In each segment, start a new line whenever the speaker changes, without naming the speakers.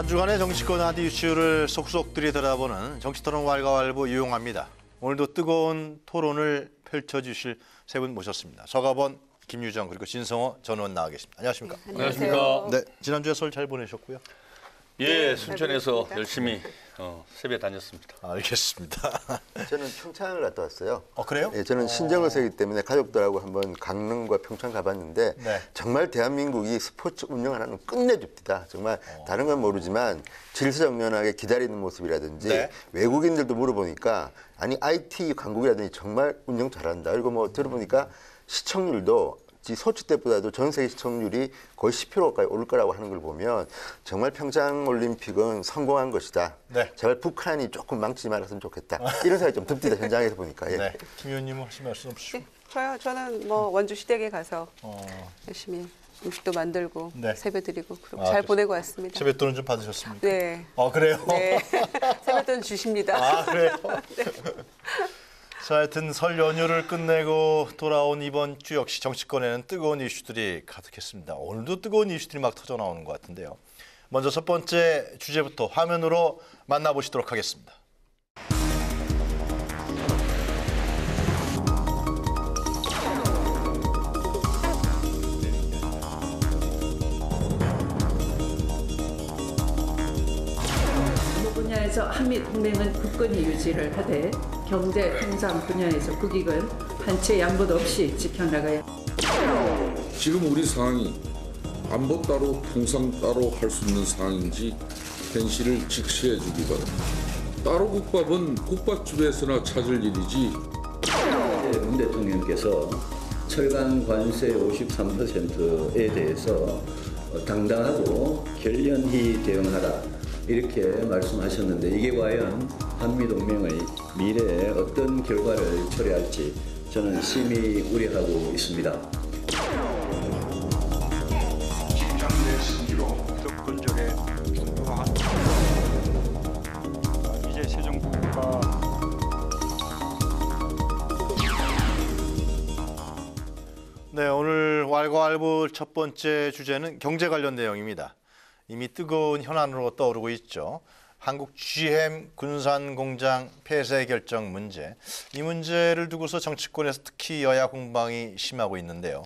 한 주간의 정치권 핫 이슈를 속속 들여다보는 정치토론 왈가왈부 유용합니다. 오늘도 뜨거운 토론을 펼쳐주실 세 분 모셨습니다. 서가번, 김유정 그리고 진성호 전 의원 나와 계십니다. 안녕하십니까?
네, 안녕하십니까?
네, 지난주에 설 잘 보내셨고요?
예, 순천에서 열심히 세배 다녔습니다.
알겠습니다.
저는 평창을 갔다 왔어요.
그래요?
예, 저는 신정을세이기 때문에 가족들하고 한번 강릉과 평창 가봤는데
네.
정말 대한민국이 스포츠 운영 하나는 끝내줍니다. 정말 다른 건 모르지만 질서정연하게 기다리는 모습이라든지
네.
외국인들도 물어보니까 아니 IT 강국이라든지 정말 운영 잘한다. 그리고 뭐 들어보니까 시청률도 소치 때보다도 전 세계 시청률이 거의 10%가까이 오를 거라고 하는 걸 보면 정말 평창 올림픽은 성공한 것이다.
네.
제발 북한이 조금 망치지 말았으면 좋겠다. 이런 생각이 좀 듭니다. 현장에서 보니까. 예.
네, 김 의원님은 하실 말씀 없으시고.
네, 저는 뭐 원주 시댁에 가서 열심히 음식도 만들고
네.
세배 드리고 그리고
아,
잘 보내고 왔습니다.
세뱃돈은 좀 받으셨습니까?
네.
그래요?
네. 세뱃돈 주십니다.
그래요?
네.
자, 하여튼 설 연휴를 끝내고 돌아온 이번 주 역시 정치권에는 뜨거운 이슈들이 가득했습니다. 오늘도 뜨거운 이슈들이 막 터져 나오는 것 같은데요. 먼저 첫 번째 주제부터 화면으로 만나보시도록 하겠습니다.
분야에서 한미 동맹은 굳건히 유지를 하되 경제 통상 분야에서 국익은 한치 양보 없이 지켜나가야.
지금 우리 상황이 안보 따로 통상 따로 할 수 있는 상황인지 현실을 직시해 주기 바랍니다. 따로 국밥은 국밥집에서나 찾을 일이지.
문 대통령께서 철강 관세 53%에 대해서 당당하고 결연히 대응하라 이렇게 말씀하셨는데 이게 과연 한미동맹의 미래에 어떤 결과를 초래할지 저는 심히 우려하고 있습니다.
집단의 승리로 덕분적의 평화한 이제 새 정부가
네, 오늘 왈가왈부 첫 번째 주제는 경제 관련 내용입니다. 이미 뜨거운 현안으로 떠오르고 있죠. 한국 GM 군산공장 폐쇄 결정 문제. 이 문제를 두고서 정치권에서 특히 여야 공방이 심하고 있는데요.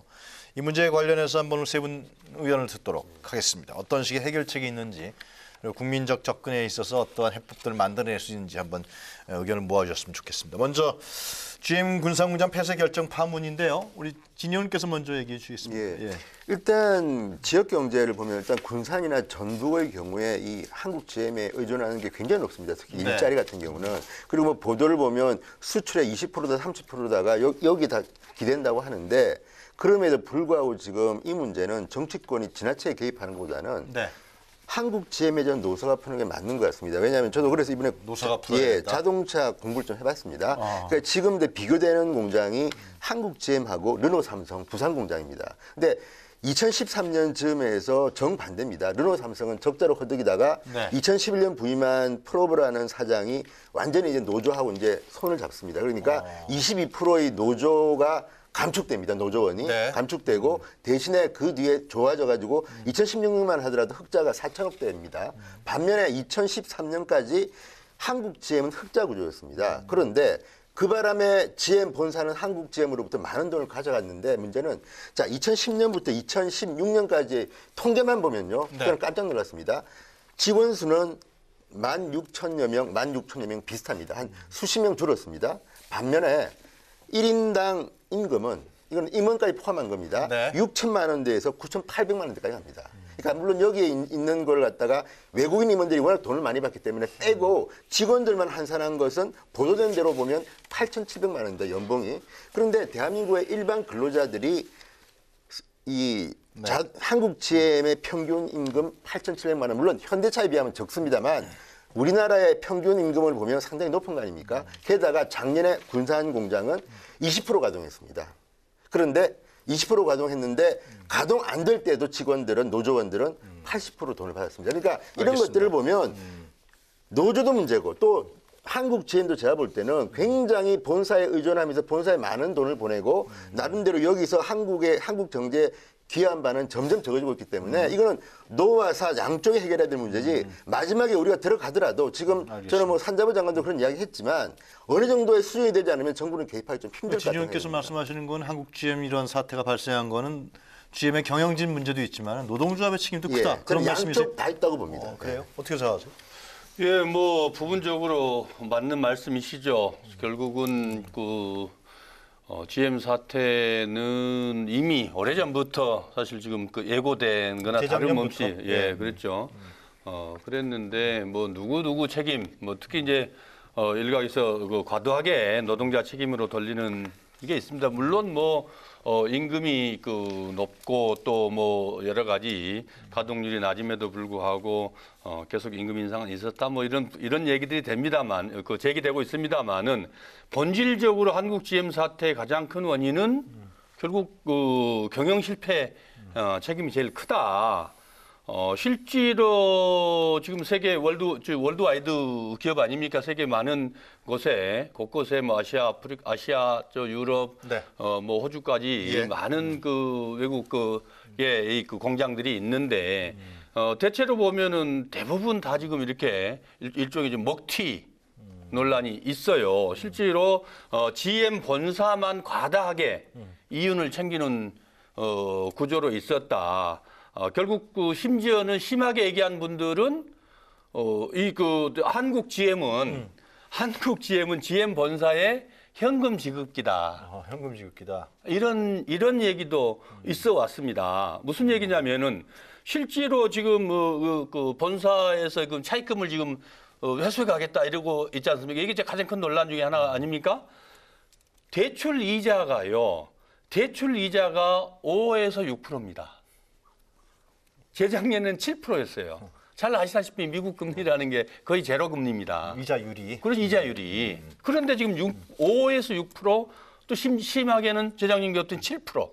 이 문제에 관련해서 한번 세 분 의견을 듣도록 하겠습니다. 어떤 식의 해결책이 있는지, 그리고 국민적 접근에 있어서 어떠한 해법들을 만들어낼 수 있는지 한번 의견을 모아주셨으면 좋겠습니다. 먼저 GM 군산공장 폐쇄 결정 파문인데요. 우리 진 의원께서 먼저 얘기해 주시겠습니다.
예. 일단 지역 경제를 보면 일단 군산이나 전북의 경우에 이 한국 GM에 의존하는 게 굉장히 높습니다. 특히
네.
일자리 같은 경우는. 그리고 뭐 보도를 보면 수출의 20%다 30%다가 여기 다 기댄다고 하는데 그럼에도 불구하고 지금 이 문제는 정치권이 지나치게 개입하는 것보다는
네.
한국 GM에 대한 노사가 푸는 게 맞는 것 같습니다. 왜냐하면 저도 그래서 이번에
노사가 풀어야 된다?
자동차 공부를 좀 해봤습니다. 그러니까 지금 비교되는 공장이 한국 GM하고 르노 삼성 부산 공장입니다. 근데 2013년 즈음에서 정반대입니다. 르노 삼성은 적자로 허덕이다가
네.
2011년 부임한 프로브라는 사장이 완전히 이제 노조하고 이제 손을 잡습니다. 그러니까 22%의 노조가 감축됩니다. 노조원이
네.
감축되고 대신에 그 뒤에 좋아져가지고 2016년만 하더라도 흑자가 4천억 대입니다. 반면에 2013년까지 한국 GM은 흑자 구조였습니다. 그런데 그 바람에 GM 본사는 한국 GM으로부터 많은 돈을 가져갔는데 문제는 자 2010년부터 2016년까지 통계만 보면요.
네.
저는 깜짝 놀랐습니다. 직원 수는 16,000여 명 비슷합니다. 한 수십 명 줄었습니다. 반면에 1인당 임금은 이건 임원까지 포함한 겁니다.
네.
6천만 원대에서 9,800만 원대까지 갑니다. 그러니까 물론 여기에 있는 걸 갖다가 외국인 임원들이 워낙 돈을 많이 받기 때문에 빼고 직원들만 환산한 것은 보도된 대로 보면 8,700만 원대 연봉이. 그런데 대한민국의 일반 근로자들이 이 한국 GM의 평균 임금 8,700만 원, 물론 현대차에 비하면 적습니다만 우리나라의 평균 임금을 보면 상당히 높은 거 아닙니까? 게다가 작년에 군산 공장은 20% 가동했습니다. 그런데 20% 가동했는데 가동 안 될 때도 직원들은 노조원들은 80% 돈을 받았습니다. 그러니까 이런
알겠습니다.
것들을 보면 노조도 문제고 또 한국 GM도 제가 볼 때는 굉장히 본사에 의존하면서 본사에 많은 돈을 보내고 나름대로 여기서 한국 경제에 귀한 바는 점점 적어지고 있기 때문에 이거는 노와 사 양쪽에 해결해야 될 문제지 마지막에 우리가 들어가더라도 지금 저는 뭐 산자부 장관도 그런 이야기 했지만 어느 정도의 수준이 되지 않으면 정부는 개입하기 좀 힘들 것 같아요.
진의원께서 말씀하시는 건 한국 GM 이런 사태가 발생한 거는 GM의 경영진 문제도 있지만 노동조합의 책임도 크다.
예,
그런
저는
말씀이세요?
양쪽 다 있다고 봅니다.
그래요? 어떻게 생각하세요?
예, 뭐 부분적으로 맞는 말씀이시죠. 결국은 그 GM 사태는 이미 오래전부터 사실 지금 그 예고된 거나 다름없이
재작년부터?
예, 그랬죠. 그랬는데 뭐 누구 책임, 뭐 특히 이제 일각에서 그 과도하게 노동자 책임으로 돌리는 게 있습니다. 물론 뭐 임금이 그 높고 또 뭐 여러 가지 가동률이 낮음에도 불구하고 계속 임금 인상은 있었다 뭐 이런 얘기들이 됩니다만 그 제기되고 있습니다만은 본질적으로 한국 GM 사태의 가장 큰 원인은 결국 그 경영 실패 책임이 제일 크다. 실제로 지금 세계 월드와이드 기업 아닙니까? 세계 많은 곳에 곳곳에 뭐 아시아, 아프리카, 아시아, 유럽,
네.
뭐 호주까지
예.
많은 그 외국 그 공장들이 있는데 대체로 보면은 대부분 다 지금 이렇게 일종의 좀 먹튀 논란이 있어요. 실제로 GM 본사만 과다하게 이윤을 챙기는 구조로 있었다. 결국 그 심지어는 심하게 얘기한 분들은 한국 GM은 GM 본사의 현금 지급기다.
현금 지급기다.
이런 얘기도 있어 왔습니다. 무슨 얘기냐면은 실제로 지금 그 본사에서 그 차입금을 지금 회수해 가겠다 이러고 있지 않습니까? 이게 이제 가장 큰 논란 중에 하나 아닙니까? 대출 이자가 5에서 6%입니다. 재작년에는 7%였어요. 잘 아시다시피 미국 금리라는 게 거의 제로 금리입니다.
이자율이.
그런 이자율이. 그런데 지금 5에서 6%, 또 심하게는 재작년 같은 7%.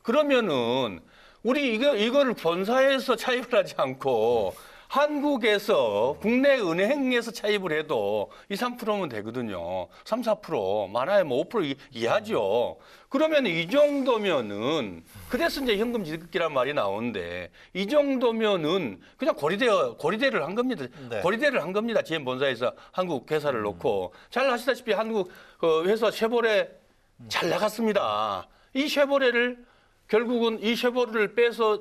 그러면은 우리 이거를 본사에서 차입을 하지 않고 한국에서 국내 은행에서 차입을 해도 2, 3%면 되거든요. 3, 4% 많아야 뭐 5% 이하죠. 그러면 이 정도면은 그래서 이제 현금 지급기란 말이 나오는데 이 정도면은 그냥 고리대를 한 겁니다.
네.
고리대를 한 겁니다. GM 본사에서 한국 회사를 놓고 잘 아시다시피 한국 회사 쉐보레 잘 나갔습니다. 이 쉐보레를 결국은 이 쉐보레를 빼서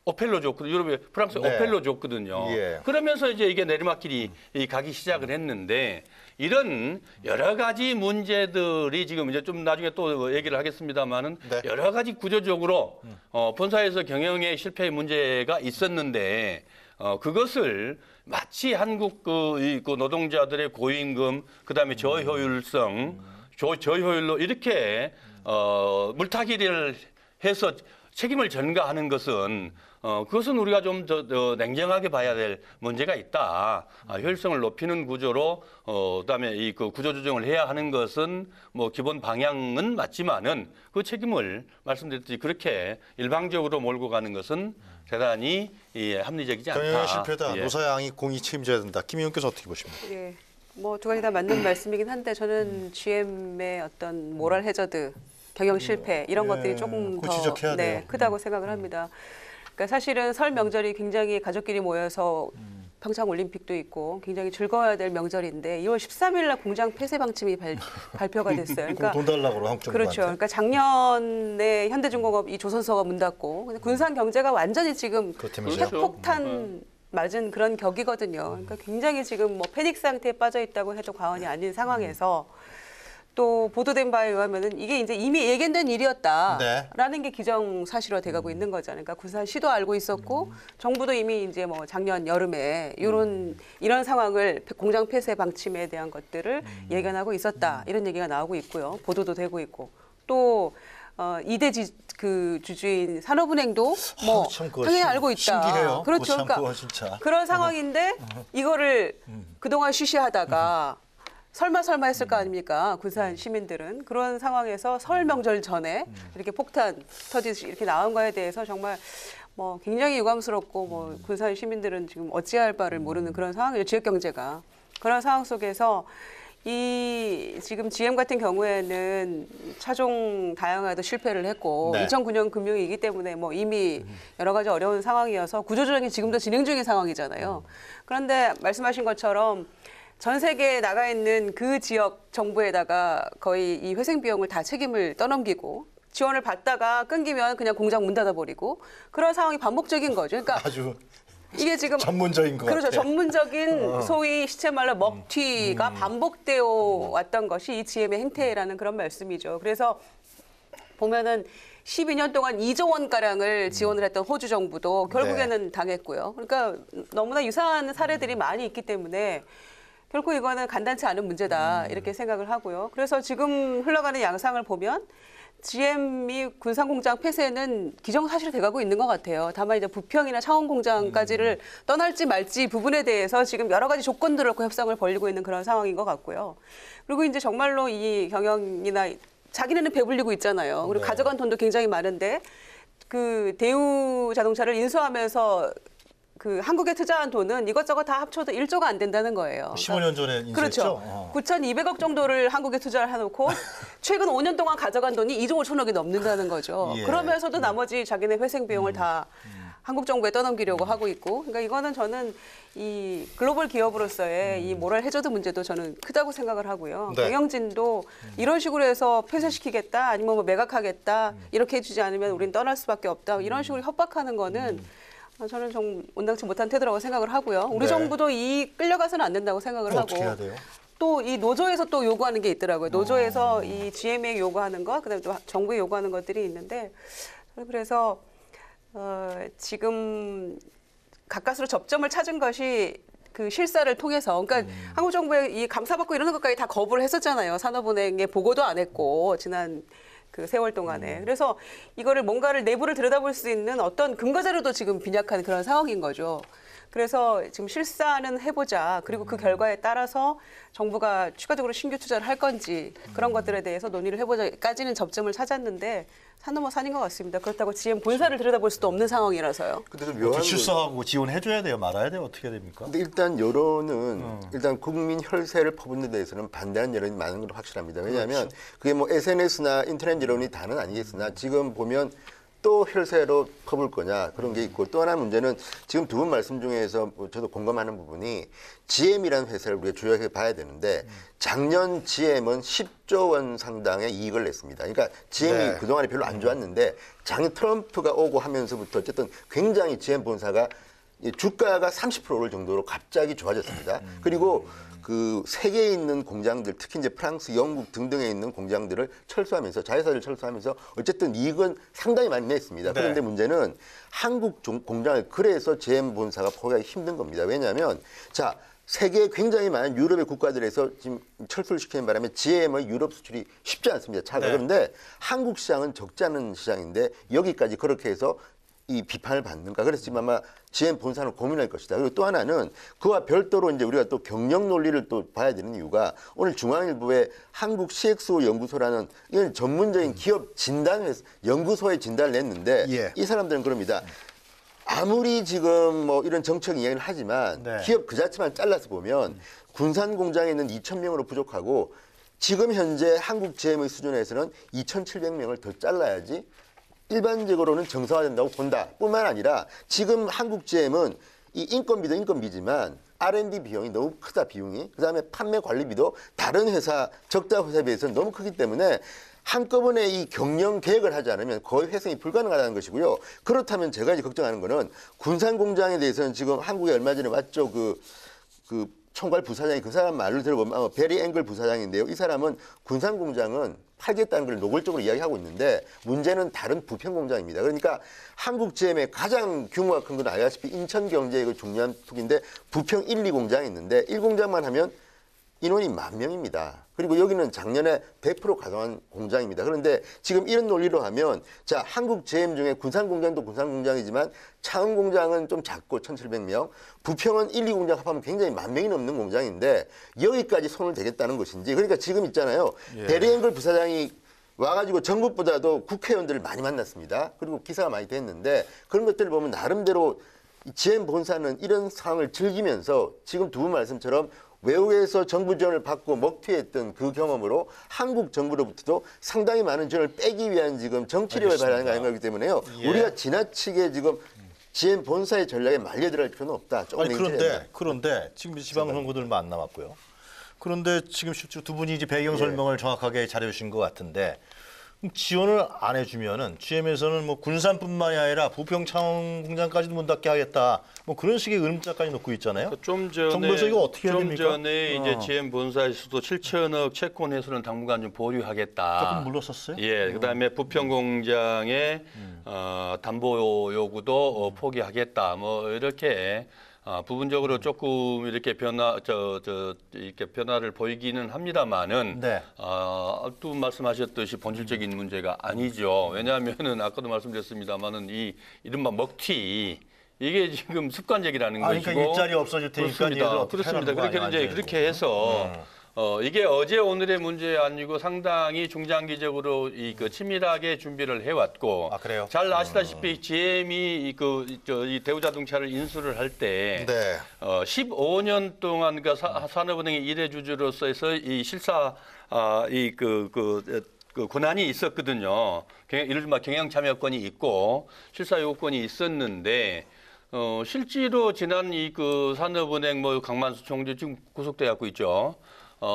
오펠로 줬거든요. 유럽에 프랑스
네.
오펠로 줬거든요.
예.
그러면서 이제 이게 내리막길이 가기 시작을 했는데 이런 여러 가지 문제들이 지금 이제 좀 나중에 또 얘기를 하겠습니다만은
네.
여러 가지 구조적으로 본사에서 경영에 실패의 문제가 있었는데 그것을 마치 한국 그 노동자들의 고임금 그다음에 저효율성 저효율로 이렇게 물타기를 해서 책임을 전가하는 것은 그것은 우리가 좀 더 냉정하게 봐야 될 문제가 있다. 효율성을 높이는 구조로 그다음에 이 그 구조 조정을 해야 하는 것은 뭐 기본 방향은 맞지만은 그 책임을 말씀드렸듯이 그렇게 일방적으로 몰고 가는 것은 대단히 합리적이지 않다.
경영의 실패다.
예.
노사양이 공이 책임져야 된다. 김 의원께서 어떻게 보십니까?
예. 뭐 두 가지 다 맞는 말씀이긴 한데 저는 GM의 어떤 모럴 해저드, 경영 실패 이런 것들이 조금
그거
더
지적해야 돼요.
크다고 생각을 합니다. 그러니까 사실은 설 명절이 굉장히 가족끼리 모여서 평창 올림픽도 있고 굉장히 즐거워야 될 명절인데 2월 13일 날 공장 폐쇄 방침이 발표가 됐어요. 그러니까
돈 달라고 그러고 한국 정부한테.
그렇죠. 그러니까 작년에 현대중공업 이 조선소가 문 닫고 근데 군산 경제가 완전히 지금
그렇다면서요?
핵폭탄 맞은 그런 격이거든요. 그러니까 굉장히 지금 뭐 패닉 상태에 빠져 있다고 해도 과언이 아닌 상황에서 또 보도된 바에 의하면은 이게 이제 이미 예견된 일이었다라는 게 기정사실화 돼가고 있는 거잖아요. 그러니까 군산시도 알고 있었고 정부도 이미 이제 뭐 작년 여름에 이런 상황을 공장 폐쇄 방침에 대한 것들을 예견하고 있었다 이런 얘기가 나오고 있고요. 보도도 되고 있고 또 2대 주주인 산업은행도 뭐
참 그거
당연히 알고 있다.
신기해요.
그렇죠.
참
그러니까
그거 진짜.
그런 상황인데 이거를 그동안 쉬쉬하다가 설마 했을 거 아닙니까? 군산 시민들은 그런 상황에서 설 명절 전에 이렇게 폭탄 터지듯이 이렇게 나온 거에 대해서 정말 뭐 굉장히 유감스럽고 뭐 군산 시민들은 지금 어찌할 바를 모르는 그런 상황이죠. 지역 경제가 그런 상황 속에서 이 지금 GM 같은 경우에는 차종 다양화에도 실패를 했고
네.
2009년 금융위기 때문에 뭐 이미 여러 가지 어려운 상황이어서 구조조정이 지금도 진행 중인 상황이잖아요. 그런데 말씀하신 것처럼 전 세계에 나가 있는 그 지역 정부에다가 거의 이 회생 비용을 다 책임을 떠넘기고 지원을 받다가 끊기면 그냥 공장 문 닫아버리고 그런 상황이 반복적인 거죠. 그러니까
아주
이게 지금
전문적인 것
그렇죠.
같아요.
전문적인 소위 시체말로 먹튀가 반복되어 왔던 것이 이 GM의 행태라는 그런 말씀이죠. 그래서 보면은 12년 동안 2조 원 가량을 지원을 했던 호주 정부도 결국에는 당했고요. 그러니까 너무나 유사한 사례들이 많이 있기 때문에 결코 이거는 간단치 않은 문제다 이렇게 생각을 하고요. 그래서 지금 흘러가는 양상을 보면 GM이 군산공장 폐쇄는 기정사실이 돼가고 있는 것 같아요. 다만 이제 부평이나 창원공장까지를 떠날지 말지 부분에 대해서 지금 여러 가지 조건들을 놓고 협상을 벌이고 있는 그런 상황인 것 같고요. 그리고 이제 정말로 이 경영이나 자기네는 배불리고 있잖아요. 그리고 가져간 돈도 굉장히 많은데 그 대우 자동차를 인수하면서 그 한국에 투자한 돈은 이것저것 다 합쳐도 1조가 안 된다는 거예요.
15년 전에 인수했죠.
그렇죠. 9,200억 정도를 한국에 투자를 해놓고 최근 5년 동안 가져간 돈이 2조 5천억이 넘는다는 거죠.
예.
그러면서도 나머지 자기네 회생 비용을 다 한국 정부에 떠넘기려고 하고 있고, 그러니까 이거는 저는 이 글로벌 기업으로서의 이 모랄 해저드 문제도 저는 크다고 생각을 하고요.
네.
경영진도 이런 식으로 해서 폐쇄시키겠다, 아니면 뭐 매각하겠다, 이렇게 해주지 않으면 우린 떠날 수밖에 없다, 이런 식으로 협박하는 거는 저는 좀 온당치 못한 태도라고 생각을 하고요. 우리
네.
정부도 이 끌려가서는 안 된다고 생각을 하고.
어떻게 해야 돼요?
또 이 노조에서 또 요구하는 게 있더라고요. 노조에서 이 GM에 요구하는 것, 그다음에 또 정부에 요구하는 것들이 있는데, 그래서 지금 가까스로 접점을 찾은 것이 그 실사를 통해서, 그러니까 한국 정부의 이 감사받고 이러는 것까지 다 거부를 했었잖아요. 산업은행에 보고도 안 했고 지난 그 세월 동안에. 그래서 이거를 뭔가를 내부를 들여다볼 수 있는 어떤 근거 자료도 지금 빈약한 그런 상황인 거죠. 그래서 지금 실사는 해보자. 그리고 그 결과에 따라서 정부가 추가적으로 신규 투자를 할 건지 그런 것들에 대해서 논의를 해보자까지는 접점을 찾았는데 산 넘어 산인 것 같습니다. 그렇다고 GM 본사를 들여다볼 수도 없는 상황이라서요.
근데 좀 묘한
실수하고 지원해줘야 돼요? 말아야 돼요? 어떻게 됩니까?
근데 일단 여론은 일단 국민 혈세를 퍼붓는 데에서는 반대하는 여론이 많은 건 확실합니다. 왜냐하면 그게 뭐 SNS나 인터넷 여론이 다는 아니겠으나 지금 보면 또 혈세로 퍼볼 거냐 그런 게 있고, 또 하나 문제는 지금 두 분 말씀 중에서 저도 공감하는 부분이 GM이라는 회사를 우리가 주요하게 봐야 되는데 작년 GM은 10조 원 상당의 이익을 냈습니다. 그러니까 GM이
네.
그동안에 별로 안 좋았는데 작년 트럼프가 오고 하면서부터 어쨌든 굉장히 GM 본사가 주가가 30% 오를 정도로 갑자기 좋아졌습니다. 그리고 그 세계에 있는 공장들, 특히 이제 프랑스, 영국 등등에 있는 공장들을 철수하면서, 자회사를 철수하면서 어쨌든 이익은 상당히 많이 냈습니다.
네.
그런데 문제는 한국 공장을 그래서 GM 본사가 포기하기 힘든 겁니다. 왜냐하면 자, 세계에 굉장히 많은 유럽의 국가들에서 지금 철수를 시키는 바람에 GM의 유럽 수출이 쉽지 않습니다. 차가.
네.
그런데 한국 시장은 적지 않은 시장인데 여기까지 그렇게 해서 이 비판을 받는가. 그래서 지금 아마 GM 본사는 고민할 것이다. 그리고 또 하나는 그와 별도로 이제 우리가 또 경영 논리를 또 봐야 되는 이유가 오늘 중앙일보에 한국 CXO 연구소라는 이런 전문적인 기업 진단 연구소의 진단을 냈는데
예.
이 사람들은 그럽니다. 아무리 지금 뭐 이런 정책 이야기를 하지만
네.
기업 그 자체만 잘라서 보면 군산 공장에 있는 2,000명으로 부족하고 지금 현재 한국 GM의 수준에서는 2,700명을 더 잘라야지 일반적으로는 정상화된다고 본다. 뿐만 아니라 지금 한국 GM은 이 인건비도 인건비지만 R&D 비용이 너무 크다, 비용이. 그다음에 판매 관리비도 다른 회사, 적자 회사에 비해서는 너무 크기 때문에 한꺼번에 이 경영 계획을 하지 않으면 거의 회생이 불가능하다는 것이고요. 그렇다면 제가 이제 걱정하는 거는 군산 공장에 대해서는 지금 한국에 얼마 전에 왔죠. 그 총괄 부사장이 그 사람 말을 들어보면 베리 앵글 부사장인데요. 이 사람은 군산 공장은 팔겠다는 걸 노골적으로 이야기하고 있는데 문제는 다른 부평 공장입니다. 그러니까 한국 GM의 가장 규모가 큰 건 알다시피 인천경제의 그 중요한 투기인데 부평 1, 2공장이 있는데 1공장만 하면 인원이 10,000명입니다. 그리고 여기는 작년에 100% 가동한 공장입니다. 그런데 지금 이런 논리로 하면 자, 한국 GM 중에 군산 공장도 군산 공장이지만 창원 공장은 좀 작고 1,700명, 부평은 1, 2공장 합하면 굉장히 10,000명이 넘는 공장인데 여기까지 손을 대겠다는 것인지. 그러니까 지금 있잖아요.
예.
베리 앵글 부사장이 와가지고 전국보다도 국회의원들을 많이 만났습니다. 그리고 기사가 많이 됐는데 그런 것들을 보면 나름대로 GM 본사는 이런 상황을 즐기면서 지금 두 분 말씀처럼 외국에서 정부 지원을 받고 먹튀했던 그 경험으로 한국 정부로부터도 상당히 많은 지원을 빼기 위한 지금 정치력을 발휘하는 거 아닌가 하기 때문에요.
예.
우리가 지나치게 지금 GM 본사의 전략에 말려들어갈 필요는 없다. 조금
아니
냉정해야 된다.
그런데 지금 지방선거도 얼마 안 남았고요. 그런데 지금 실제로 두 분이 이제 배경 설명을 정확하게 잘해주신 것 같은데 지원을 안 해주면은 GM에서는 뭐 군산뿐만이 아니라 부평 창원 공장까지도 문 닫게 하겠다. 뭐 그런 식의 으름자까지 놓고 있잖아요.
좀 전에
정부에서 이거 어떻게 해야
좀
됩니까?
전에 이제 GM 본사에서도 7천억 채권해서는 당분간 좀 보류하겠다.
조금 물렀었어요?
예, 그다음에 부평 공장의 담보 요구도 포기하겠다. 뭐 이렇게 부분적으로 조금 이렇게 이렇게 변화를 보이기는 합니다만은
네.
또 말씀하셨듯이 본질적인 문제가 아니죠. 왜냐하면은 아까도 말씀드렸습니다만은 이 이른바 먹튀 이게 지금 습관적이라는 것이고.
그러니까 일자리 없어질 테니까
그렇습니다. 그렇습니다. 그렇게 이제 그렇게 해서. 이게 어제 오늘의 문제 아니고 상당히 중장기적으로 그 치밀하게 준비를 해왔고
그래요?
잘 아시다시피 GM이 이 대우자동차를 인수를 할 때
네.
15년 동안 그 산업은행의 일회주주로서 해서 이 실사 그 권한이 있었거든요. 이른바 경영 참여권이 있고 실사 요구권이 있었는데. 실제로 지난 그 산업은행 뭐 강만수 총재 지금 구속돼 갖고 있죠.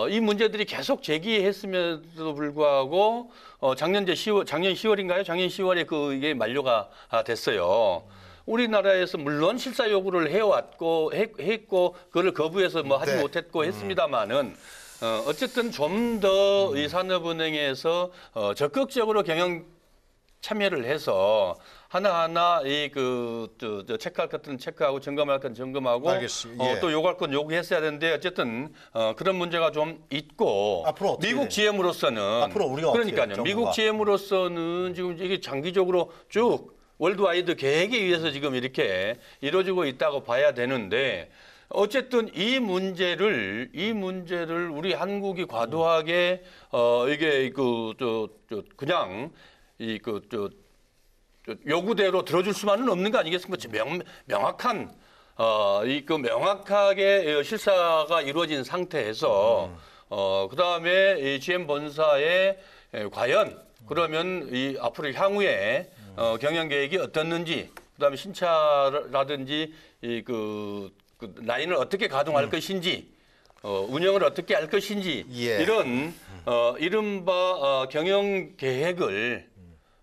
이 문제들이 계속 제기했음에도 불구하고 작년 10월인가요? 작년 10월에 이게 만료가 됐어요. 우리나라에서 물론 실사 요구를 해왔고 했고 그걸 거부해서 뭐 하지 못했고 했습니다만은 어쨌든 좀 더 이 산업은행에서 적극적으로 경영 참여를 해서 하나하나 체크할 것들은 체크하고 점검할 건 점검하고
알겠습니다. 예.
또 요구할 건 요구했어야 되는데 어쨌든 그런 문제가 좀 있고
앞으로 어떻게
미국 GM으로서는
앞으로 우리가 어떻게 해요,
그러니까요. 미국 GM으로서는 지금 이게 장기적으로 쭉 월드와이드 계획에 의해서 지금 이렇게 이루어지고 있다고 봐야 되는데 어쨌든 이 문제를 우리 한국이 과도하게 이게 그냥 요구대로 들어줄 수만은 없는 거 아니겠습니까? 명확한 명확하게 실사가 이루어진 상태에서 그다음에 이 GM 본사의 과연 그러면 이 앞으로 향후에 경영 계획이 어떻는지 그다음에 신차라든지 그 라인을 어떻게 가동할 것인지 운영을 어떻게 할 것인지 이런 이른바 경영 계획을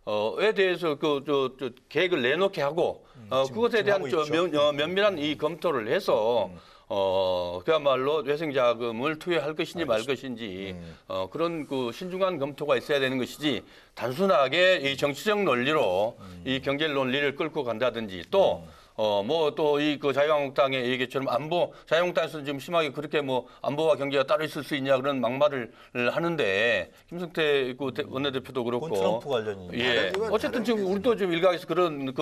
에 대해서 계획을 내놓게 하고 그것에 대한 면밀한 이 검토를 해서 그야말로 회생 자금을 투여할 것인지 말 것인지 그런 신중한 검토가 있어야 되는 것이지 단순하게 이 정치적 논리로 이 경제 논리를 끌고 간다든지 또 자유한국당의 얘기처럼 자유한국당에서는 지금 심하게 그렇게 안보와 경제가 따로 있을 수 있냐 그런 막말을 하는데 김성태 원내대표도 그렇고.
그건 트럼프 관련이니까.
예. 어쨌든 지금 우리도 좀 일각에서 그런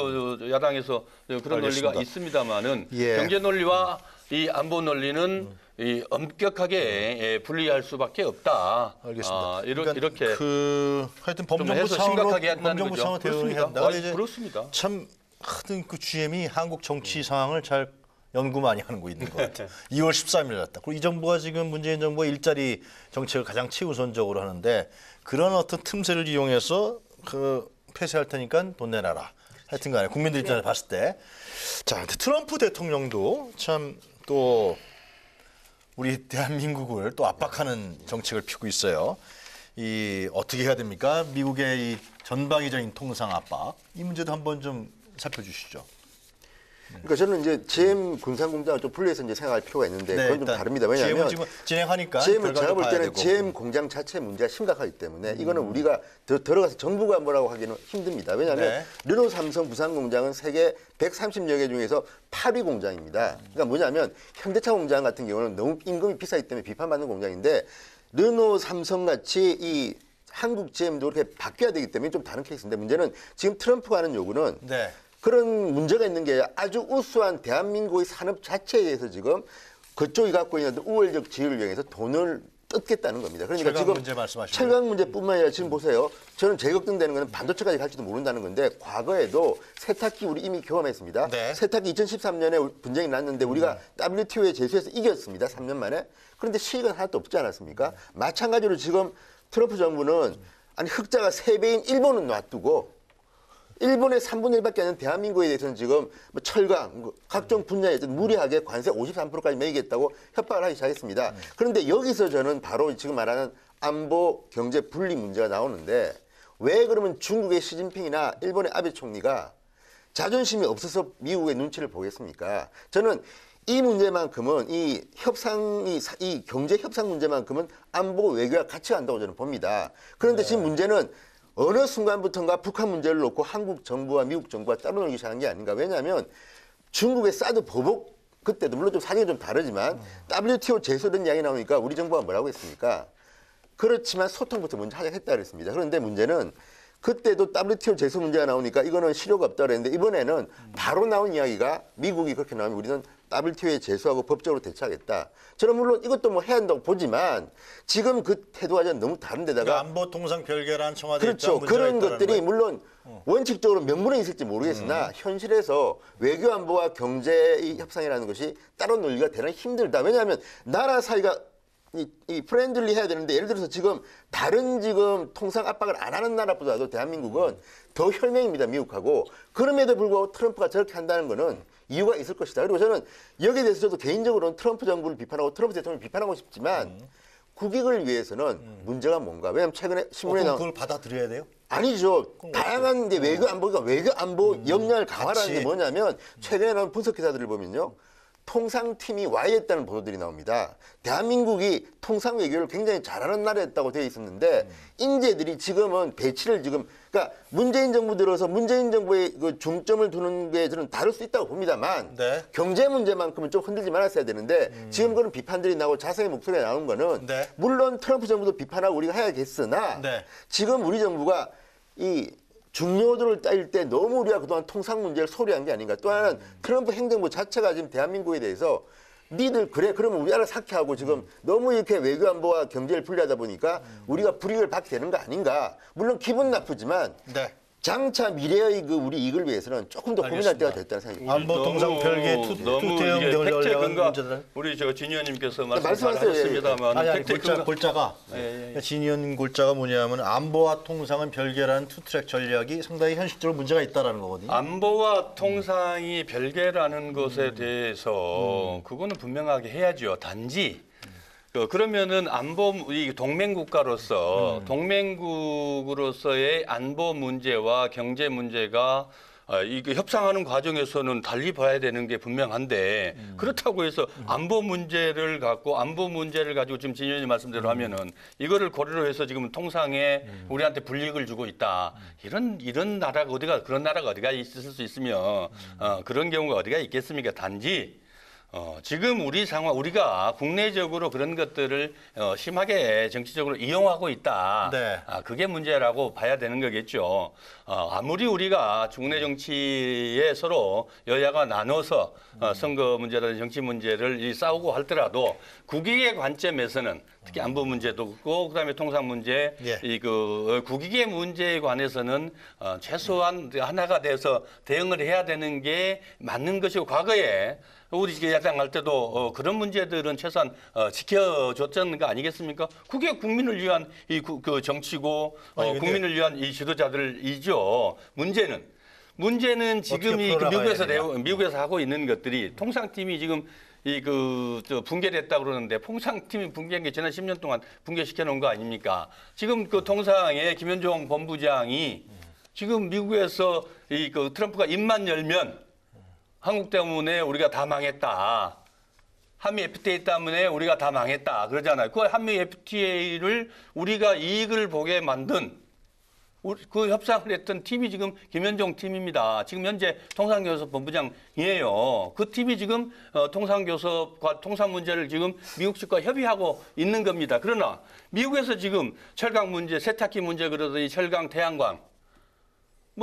야당에서 그런 논리가 있습니다만은 경제 논리와 이 안보 논리는 이 엄격하게 분리할 수밖에 없다.
알겠습니다.
이렇게
하여튼
좀 해서 심각하게 한다는 거죠.
차원의 대응을 해야 한다.
그렇습니다.
참 하여튼 그 GM이 한국 정치 상황을 잘 연구 많이 하는 거 있는 것 같아요. 2월 13일 났다. 그리고 이 정부가 지금 문재인 정부가 일자리 정책을 가장 최우선적으로 하는데 그런 어떤 틈새를 이용해서 폐쇄할 테니까 돈 내놔라. 하여튼간에 국민들 입장에서 봤을 때, 자 트럼프 대통령도 참 또 우리 대한민국을 또 압박하는 정책을 펴고 있어요. 어떻게 해야 됩니까? 미국의 이 전방위적인 통상 압박 이 문제도 한번 좀 살펴주시죠.
그러니까 저는 이제 GM 군산공장을 좀 분리해서 이제 생각할 필요가 있는데 그건 좀 다릅니다. 왜냐하면
지금 진행하니까
GM을 제가 볼 때는 GM 공장 자체 문제가 심각하기 때문에 이거는 우리가 들어가서 정부가 뭐라고 하기는 힘듭니다. 왜냐하면 르노 삼성 부산 공장은 세계 130여 개 중에서 8위 공장입니다. 그러니까 뭐냐면 현대차 공장 같은 경우는 너무 임금이 비싸기 때문에 비판받는 공장인데 르노 삼성 같이 이 한국 GM도 그렇게 바뀌어야 되기 때문에 좀 다른 케이스인데 문제는 지금 트럼프가 하는 요구는 그런 문제가 있는 게 아주 우수한 대한민국의 산업 자체에 대해서 지금 그쪽이 갖고 있는 우월적 지위를 이용해서 돈을 뜯겠다는 겁니다. 그러니까
철강
지금
문제 말씀하시는
철강 문제뿐만 아니라 지금 보세요. 저는 제일 걱정되는 것은 반도체까지 갈지도 모른다는 건데 과거에도 세탁기 우리 이미 경험했습니다.
네.
세탁기 2013년에 분쟁이 났는데 우리가 WTO에 제소해서 이겼습니다. 3년 만에. 그런데 시익은 하나도 없지 않았습니까? 마찬가지로 지금 트럼프 정부는 아니 흑자가 3배인 일본은 놔두고 일본의 3분의 1밖에 안 되는 대한민국에 대해서는 지금 뭐 철강, 각종 분야에 무리하게 관세 53%까지 매기겠다고 협박을 하기 시작했습니다. 그런데 여기서 저는 바로 지금 말하는 안보 경제 분리 문제가 나오는데 왜 그러면 중국의 시진핑이나 일본의 아베 총리가 자존심이 없어서 미국의 눈치를 보겠습니까? 저는 이 문제만큼은 이 경제 협상 문제만큼은 안보 외교와 같이 간다고 저는 봅니다. 그런데 지금 문제는 어느 순간부터인가 북한 문제를 놓고 한국 정부와 미국 정부가 따로 놀기 시작한 게 아닌가. 왜냐하면 중국의 사드 보복 그때도 물론 좀 사정이 좀 다르지만 WTO 제소된 이야기 나오니까 우리 정부가 뭐라고 했습니까? 그렇지만 소통부터 먼저 하자 했다 그랬습니다. 그런데 문제는 그때도 WTO 제소 문제가 나오니까 이거는 실효가 없다 그랬는데 이번에는 바로 나온 이야기가 미국이 그렇게 나오면 우리는 WTO에 제소하고 법적으로 대처하겠다. 저는 물론 이것도 뭐 해야 한다고 보지만 지금 그 태도가 좀 너무 다른데다가
그러니까 안보 통상 별개란 청와대
그렇죠.
입장 문제가
그런
있다는
것들이
거예요?
물론 원칙적으로 명분은 있을지 모르겠으나 현실에서 외교 안보와 경제 협상이라는 것이 따로 논리가 대단히 힘들다. 왜냐하면 나라 사이가 이 프렌들리 해야 되는데 예를 들어서 지금 다른 지금 통상 압박을 안 하는 나라보다도 대한민국은 더 혈맹입니다. 미국하고. 그럼에도 불구하고 트럼프가 저렇게 한다는 거는 이유가 있을 것이다. 그리고 저는 여기에 대해서 저도 개인적으로는 트럼프 정부를 비판하고 트럼프 대통령을 비판하고 싶지만 국익을 위해서는 문제가 뭔가. 왜냐하면 최근에 신문에
그럼
나온
그걸 받아들여야 돼요?
아니죠. 다양한 이제 외교 안보가 외교 안보 역량을 강화하는 게
같이.
뭐냐면 최근에 나온 분석 기사들을 보면요. 통상팀이 와 있다는 보도들이 나옵니다. 대한민국이 통상 외교를 굉장히 잘하는 나라였다고 되어 있었는데 인재들이 지금은 배치를 지금 그러니까 문재인 정부 들어서 문재인 정부의 그 중점을 두는 게 저는 다를 수 있다고 봅니다만
네.
경제 문제만큼은 좀 흔들지 말았어야 되는데 지금 그런 비판들이 나오고 자성의 목소리가 나오는 거는
네.
물론 트럼프 정부도 비판하고 우리가 해야겠으나
네.
지금 우리 정부가 이 중요도를 따질 때 너무 우리가 그동안 통상 문제를 소리한 게 아닌가. 또 하나는 트럼프 행정부 자체가 지금 대한민국에 대해서 니들 그래 그러면 우리 알아서 삭혀하고 지금 너무 이렇게 외교 안보와 경제를 분리하다 보니까 우리가 불이익을 받게 되는 거 아닌가. 물론 기분 나쁘지만
네.
장차 미래의 그 우리 이익을 위해서는 조금 더 고민할 때가 됐다는 생각이 듭니다.
안보 통상 별개 투태형
이게 팩트
연령
근거
문제들.
우리 저 진 의원님께서
말씀하세요.
말씀하셨습니다만
아니
팩트 근거
골자가 진의원 골자가 뭐냐면 안보와 통상은 별개라는 투트랙 전략이 상당히 현실적으로 문제가 있다라는 거거든요.
안보와 통상이 별개라는 것에 대해서 그거는 분명하게 해야죠. 단지 그러면은 안보 이 동맹국가로서 동맹국으로서의 안보 문제와 경제 문제가 이거 협상하는 과정에서는 달리 봐야 되는 게 분명한데 그렇다고 해서 안보 문제를 가지고 지금 진 의원님 말씀대로 하면은 이거를 고려로 해서 지금 통상에 우리한테 불이익을 주고 있다. 이런 나라가 그런 나라가 어디가 있을 수 있으며 그런 경우가 어디가 있겠습니까? 단지 지금 우리 상황, 우리가 국내적으로 그런 것들을 심하게 정치적으로 이용하고 있다.
네.
그게 문제라고 봐야 되는 거겠죠. 아무리 우리가 국내 정치에 서로 여야가 나눠서 선거 문제라든지 정치 문제를 싸우고 할더라도 국익의 관점에서는 특히 안보 문제도 있고 그다음에 통상 문제,
예.
국익의 문제에 관해서는 최소한 하나가 돼서 대응을 해야 되는 게 맞는 것이고 과거에 우리 야당 할 때도 그런 문제들은 최소한 지켜줬던 거 아니겠습니까? 그게 국민을 위한 그 정치고
아니, 근데
국민을 위한 이 지도자들이죠. 문제는 지금 이 미국에서 하고 있는 것들이 통상팀이 지금 붕괴됐다고 그러는데 통상팀이 붕괴한 게 지난 10년 동안 붕괴시켜 놓은 거 아닙니까? 지금 그 통상의 김현종 본부장이 지금 미국에서 트럼프가 입만 열면 한국 때문에 우리가 다 망했다. 한미 FTA 때문에 우리가 다 망했다. 그러잖아요. 그 한미 FTA를 우리가 이익을 보게 만든 그 협상을 했던 팀이 지금 김현종 팀입니다. 지금 현재 통상교섭 본부장이에요. 그 팀이 지금 통상교섭과 통상 문제를 지금 미국 측과 협의하고 있는 겁니다. 그러나 미국에서 지금 철강 문제, 세탁기 문제 그러더니 철강, 태양광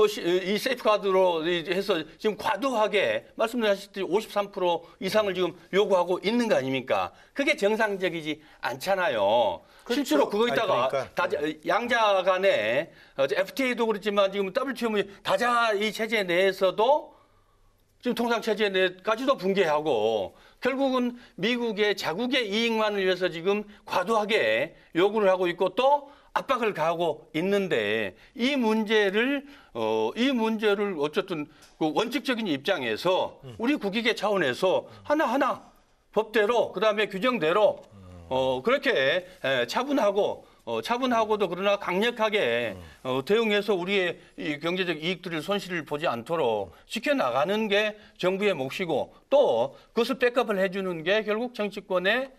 이 세이프가드로 해서 지금 과도하게 말씀하셨듯이 53% 이상을 지금 요구하고 있는 거 아닙니까? 그게 정상적이지 않잖아요. 실제로 그거 있다가 양자 간에 FTA도 그렇지만 지금 WTO 다자 이 체제 내에서도 지금 통상 체제 내까지도 붕괴하고 결국은 미국의 자국의 이익만을 위해서 지금 과도하게 요구를 하고 있고 또 압박을 가하고 있는데 이 문제를 어쨌든 그 원칙적인 입장에서 우리 국익의 차원에서 하나하나 법대로 그다음에 규정대로 그렇게 차분하고도 그러나 강력하게 대응해서 우리의 이 경제적 이익들을 손실을 보지 않도록 지켜나가는 게 정부의 몫이고 또 그것을 백업을 해주는 게 결국 정치권의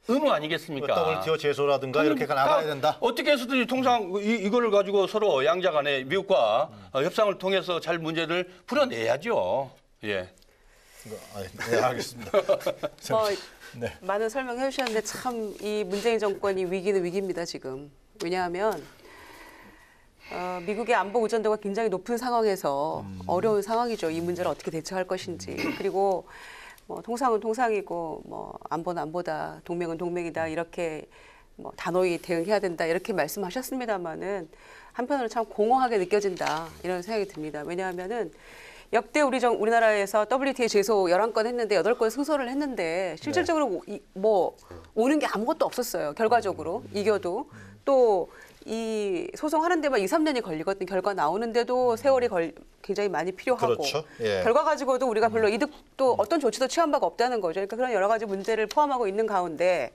의무 아니겠습니까?
WTO 제소라든가 이렇게 나가야 된다.
어떻게 해서든지 통상 이거를 가지고 서로 양자 간에 미국과 협상을 통해서 잘 문제를 풀어내야죠. 예.
네, 알겠습니다.
네. 많은 설명해 주셨는데 참 이 문재인 정권이 위기는 위기입니다, 지금. 왜냐하면 미국의 안보 의존도가 굉장히 높은 상황에서 어려운 상황이죠. 이 문제를 어떻게 대처할 것인지. 그리고 뭐 통상은 통상이고 뭐 안보는 안보다, 동맹은 동맹이다 이렇게 뭐 단호히 대응해야 된다 이렇게 말씀하셨습니다만은 한편으로 참 공허하게 느껴진다 이런 생각이 듭니다. 왜냐하면은 역대 우리나라에서 WTO 제소 11건 했는데 8건 승소를 했는데 실질적으로 뭐 오는 게 아무것도 없었어요. 결과적으로 이겨도 또 이 소송하는 데만 2, 3년이 걸리거든요. 결과 나오는데도 세월이 굉장히 많이 필요하고
그렇죠. 예.
결과 가지고도 우리가 별로 이득도 어떤 조치도 취한 바가 없다는 거죠. 그러니까 그런 여러 가지 문제를 포함하고 있는 가운데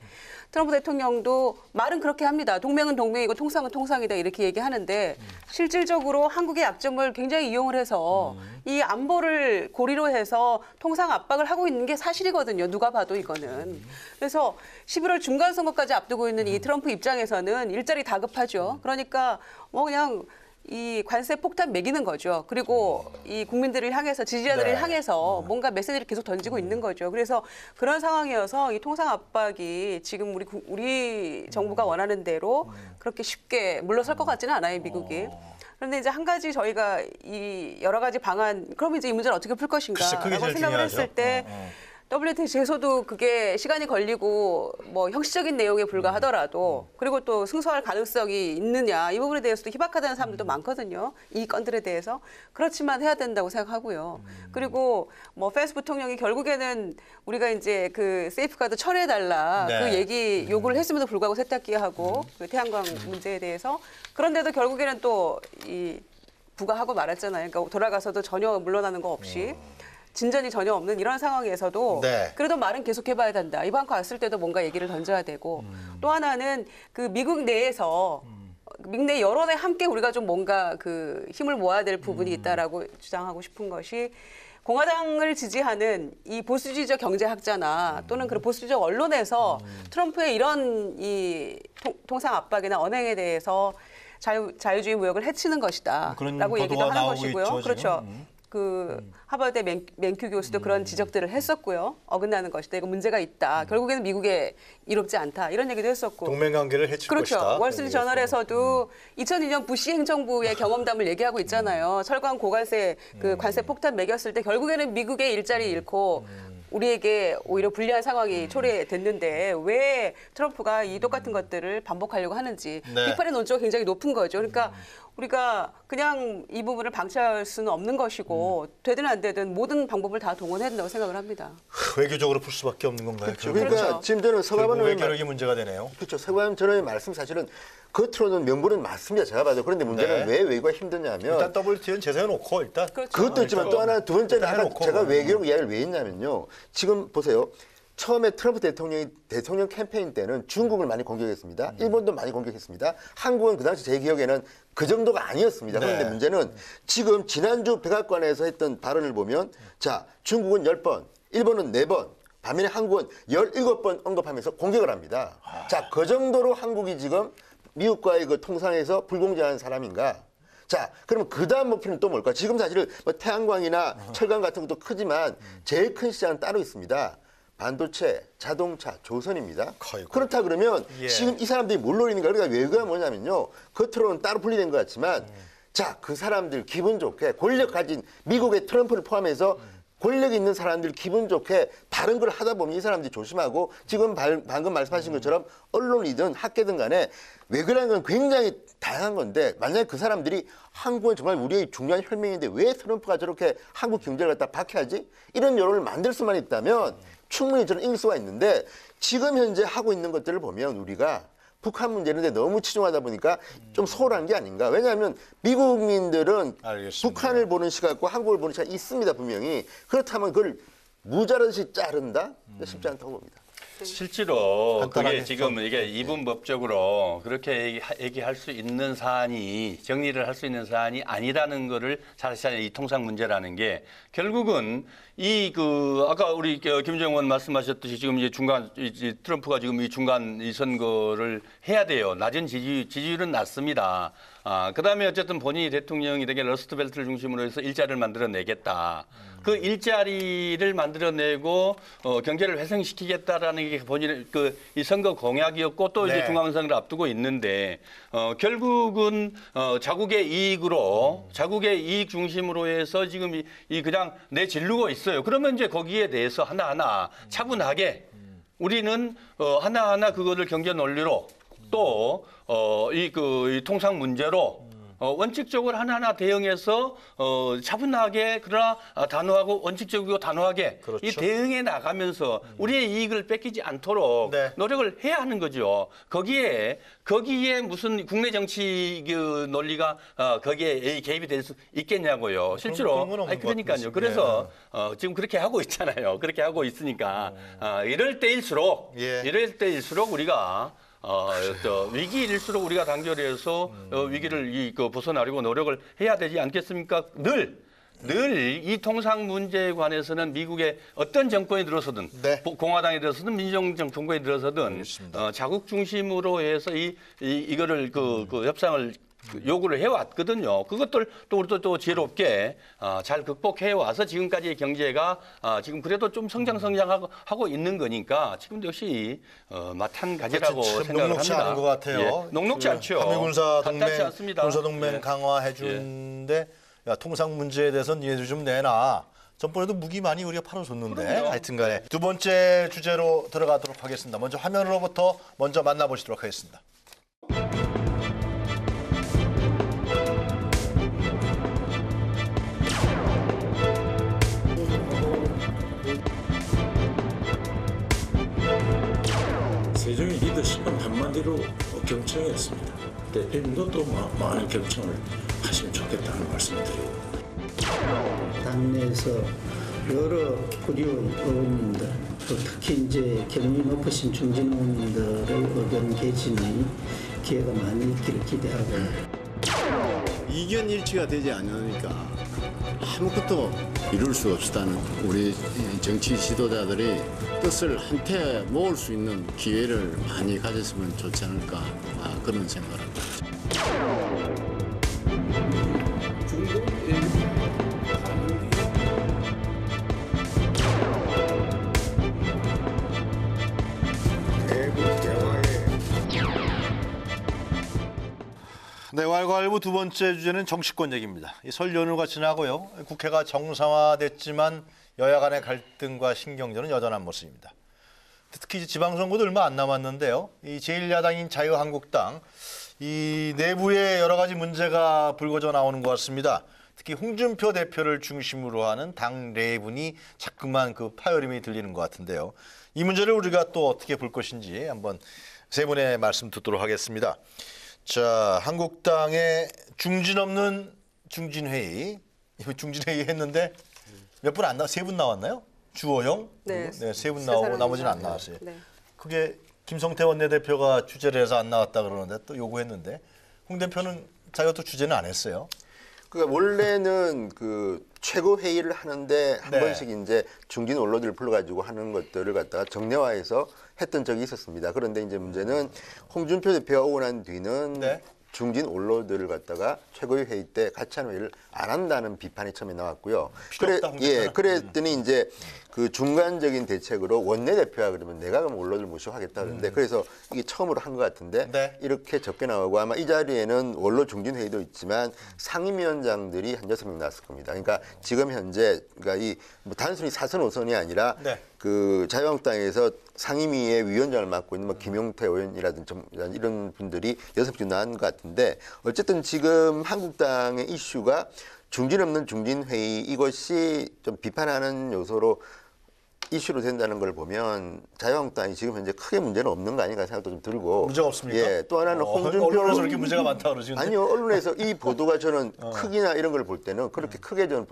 트럼프 대통령도 말은 그렇게 합니다. 동맹은 동맹이고 통상은 통상이다 이렇게 얘기하는데 실질적으로 한국의 약점을 굉장히 이용을 해서 이 안보를 고리로 해서 통상 압박을 하고 있는 게 사실이거든요. 누가 봐도 이거는. 그래서 11월 중간 선거까지 앞두고 있는 이 트럼프 입장에서는 일자리 다급하죠. 그러니까 뭐 그냥 이 관세 폭탄 매기는 거죠. 그리고 이 국민들을 향해서 지지자들을 향해서 뭔가 메시지를 계속 던지고 있는 거죠. 그래서 그런 상황이어서 이 통상 압박이 지금 우리 정부가 원하는 대로 그렇게 쉽게 물러설 것 같지는 않아요, 미국이. 그런데 이제 한 가지 저희가 이 여러 가지 방안, 그럼 이제 이 문제를 어떻게 풀 것인가라고 생각을
중요하죠.
했을 때 WTO 제소도 그게 시간이 걸리고 뭐 형식적인 내용에 불과하더라도 그리고 또 승소할 가능성이 있느냐 이 부분에 대해서도 희박하다는 사람들도 많거든요. 이 건들에 대해서. 그렇지만 해야 된다고 생각하고요. 그리고 뭐 펜스 부통령이 결국에는 우리가 이제 그 세이프가드 철회해달라 그 얘기 요구를 했음에도 불구하고 세탁기하고 그 태양광 문제에 대해서 그런데도 결국에는 또 이 부과하고 말았잖아요. 그러니까 돌아가서도 전혀 물러나는 거 없이. 진전이 전혀 없는 이런 상황에서도 그래도 말은 계속해봐야 된다. 이번과 왔을 때도 뭔가 얘기를 던져야 되고 또 하나는 그 미국 내에서 미국 내 여론에 함께 우리가 좀 뭔가 그 힘을 모아야 될 부분이 있다라고 주장하고 싶은 것이 공화당을 지지하는 이 보수주의적 경제학자나 또는 그 보수주의적 언론에서 트럼프의 이런 이 통상 압박이나 언행에 대해서 자유주의 무역을 해치는 것이다라고 얘기도 하는 것이고요.
있죠,
그렇죠. 그 하버드 맨큐 교수도 그런 지적들을 했었고요. 어긋나는 것이다. 이거 문제가 있다. 결국에는 미국에 이롭지 않다. 이런 얘기도 했었고.
동맹 관계를 해칠
그렇죠.
것이다.
월스트리트 저널에서도 2002년 부시 행정부의 경험담을 얘기하고 있잖아요. 철강 고관세 그 관세 폭탄 매겼을 때 결국에는 미국의 일자리 잃고 우리에게 오히려 불리한 상황이 초래됐는데 왜 트럼프가 이 똑같은 것들을 반복하려고 하는지 비판의 논조가 굉장히 높은 거죠. 그러니까 우리가 그냥 이 부분을 방치할 수는 없는 것이고 되든 안 되든 모든 방법을 다 동원해야 된다고 생각을 합니다.
외교적으로 풀 수밖에 없는 건가요?
그렇죠. 그러니까 지금 저는 서가번
외교력이 문제가 되네요.
그렇죠. 서가번 전의 말씀 사실은 겉으로는 명분은 맞습니다. 제가 봐도. 그런데 문제는 왜 외교가 힘드냐면
일단 WTO는 제세해놓고 일단
그것도 있지만 또 하나 두 번째는 제가 외교력 이야기를 왜 했냐면요. 지금 보세요. 처음에 트럼프 대통령이 대통령 캠페인 때는 중국을 많이 공격했습니다. 일본도 많이 공격했습니다. 한국은 그 당시 제 기억에는 그 정도가 아니었습니다. 그런데 문제는 지금 지난주 백악관에서 했던 발언을 보면 자, 중국은 10번, 일본은 4번, 반면에 한국은 17번 언급하면서 공격을 합니다. 자, 그 정도로 한국이 지금 미국과의 그 통상에서 불공정한 사람인가? 자, 그러면 그 다음 목표는 또 뭘까? 지금 사실은 뭐 태양광이나 철강 같은 것도 크지만 제일 큰 시장은 따로 있습니다. 반도체, 자동차, 조선입니다. 그렇다 그러면 지금 이 사람들이 뭘 노리는가? 그러니까 외교가 뭐냐면요. 겉으로는 따로 분리된 것 같지만 자, 그 사람들 기분 좋게 권력 가진 미국의 트럼프를 포함해서 권력 있는 사람들 기분 좋게 다른 걸 하다 보면 이 사람들이 조심하고 지금 방금 말씀하신 것처럼 언론이든 학계든 간에 왜 그러는 건 굉장히 다양한 건데 만약에 그 사람들이 한국은 정말 우리의 중요한 혈맹인데 왜 트럼프가 저렇게 한국 경제를 갖다 박해하지? 이런 여론을 만들 수만 있다면 충분히 저는 이길 수가 있는데 지금 현재 하고 있는 것들을 보면 우리가 북한 문제인데 너무 치중하다 보니까 좀 소홀한 게 아닌가. 왜냐하면 미국민들은
알겠습니다.
북한을 보는 시각과 한국을 보는 시각이 있습니다, 분명히. 그렇다면 그걸 무자르듯이 자른다? 쉽지 않다고 봅니다.
실제로
간단하게
그게 지금 이게 이분법적으로 그렇게 얘기할 수 있는 사안이 정리를 할 수 있는 사안이 아니라는 거를 사실 이 통상 문제라는 게 결국은 이 아까 우리 김정은 말씀하셨듯이 지금 이제 트럼프가 지금 이 중간 이 선거를 해야 돼요. 낮은 지지율은 낮습니다. 그다음에 어쨌든 본인이 대통령이 되게 러스트벨트를 중심으로 해서 일자리를 만들어내겠다. 그 일자리를 만들어내고 경제를 회생시키겠다라는 게 본인의 이 선거 공약이었고 또 이제
네.
중앙선거를 앞두고 있는데 결국은 자국의 이익 중심으로 해서 지금 이 그냥 내질르고 있어요. 그러면 이제 거기에 대해서 하나하나 차분하게 우리는 하나하나 그거를 경제 논리로 또 이 통상 문제로 원칙적으로 하나하나 대응해서 차분하게 그러나 단호하고 원칙적이고 단호하게
그렇죠.
이 대응해 나가면서 우리의 이익을 뺏기지 않도록
네.
노력을 해야 하는 거죠. 거기에 무슨 국내 정치 논리가 거기에 개입이 될 수 있겠냐고요. 실제로.
그런 건 없는 것
그러니까요.
같습니다.
그래서 지금 그렇게 하고 있잖아요. 그렇게 하고 있으니까 이럴 때일수록 우리가 위기일수록 우리가 단결해서 위기를 벗어나려고 노력을 해야 되지 않겠습니까? 늘 이 통상 문제에 관해서는 미국의 어떤 정권이 들어서든
네.
공화당이 들어서든 민주당 정권이 들어서든
알겠습니다.
자국 중심으로 해서 이거를 그 협상을 요구를 해왔거든요. 그것들 또 우리도 또 지혜롭게 잘 극복해 와서 지금까지의 경제가 지금 그래도 좀 성장하고 있는 거니까 지금도 역시 마찬가지라고
참
생각을
녹록치
합니다.
않은 것 같아요.
예, 녹록지 않죠.
한미군사동맹
않습니다.
군사동맹
예.
강화해 주는데 야, 통상 문제에 대해서 니네들 좀 내놔. 전번에도 무기 많이 우리가 팔아줬는데 하여튼간에 두 번째 주제로 들어가도록 하겠습니다. 먼저 화면으로부터 먼저 만나보시도록 하겠습니다.
세종의 리더십은 한마디로 경청이었습니다. 대표님도 또 많은 경청을 하시면 좋겠다는 말씀을 드리고
당내에서 여러 구리의 의원님들 또 특히 이제 경륜이 높으신 중진 의원님들의 의견 개진이 기회가 많이 있기를 기대하고
이견 일치가 되지 않으니까 아무것도 이룰 수 없다는 우리 정치 지도자들이 뜻을 한테 모을 수 있는 기회를 많이 가졌으면 좋지 않을까 그런 생각을 합니다.
네, 왈가왈부 두 번째 주제는 정치권 얘기입니다. 이 설 연휴가 지나고요. 국회가 정상화됐지만 여야 간의 갈등과 신경전은 여전한 모습입니다. 특히 지방선거도 얼마 안 남았는데요. 이 제1야당인 자유한국당 이 내부에 여러 가지 문제가 불거져 나오는 것 같습니다. 특히 홍준표 대표를 중심으로 하는 당 내분이 자꾸만 그 파열음이 들리는 것 같은데요. 이 문제를 우리가 또 어떻게 볼 것인지 한번 세 분의 말씀 듣도록 하겠습니다. 자, 한국당의 중진 없는 중진회의. 중진회의 했는데 몇 분 안 나와, 세 분 나왔나요? 주호영?
네,
세 분 나오고 나머지는 안 나왔어요.
네.
그게 김성태 원내대표가 주제를 해서 안 나왔다 그러는데 또 요구했는데 홍 대표는 자기가 또 주제는 안 했어요.
그러니까 원래는 그 최고 회의를 하는데 한
네.
번씩 이제 중진 원로들을 불러가지고 하는 것들을 갖다가 정례화해서 했던 적이 있었습니다. 그런데 이제 문제는 홍준표 대표가 오고 난 뒤는
네.
중진 원로들을 갖다가 최고위 회의 때 같이 하는 회의를 안 한다는 비판이 처음에 나왔고요. 그랬더니 이제 그 중간적인 대책으로 원내대표가 그러면 내가 그럼 원로들 모시고 하겠다 그러는데 그래서 이게 처음으로 한 것 같은데
네.
이렇게 적게 나오고 아마 이 자리에는 원로 중진 회의도 있지만 상임위원장들이 한 6명 나왔을 겁니다. 그러니까 지금 현재 그러니까 이 뭐 단순히 사선 5선이 아니라
네.
그 자유한국당에서 상임위의 위원장을 맡고 있는 뭐 김용태 의원이라든지 이런 분들이 6명 나온 것 같은데 어쨌든 지금 한국당의 이슈가 중진 없는 중진 회의 이것이 좀 비판하는 요소로 이슈로 된다는 걸 보면 자유한국당이 지금 현재 크게 문제는 없는 거 아닌가 생각도 좀 들고
문제가 없습니까?
예, 또 하나는 홍준표
언론에서 그렇게 문제가 많다 그러시는데
아니요 언론에서 이 보도가 저는 크기나 이런 걸 볼 때는 그렇게 크게 저는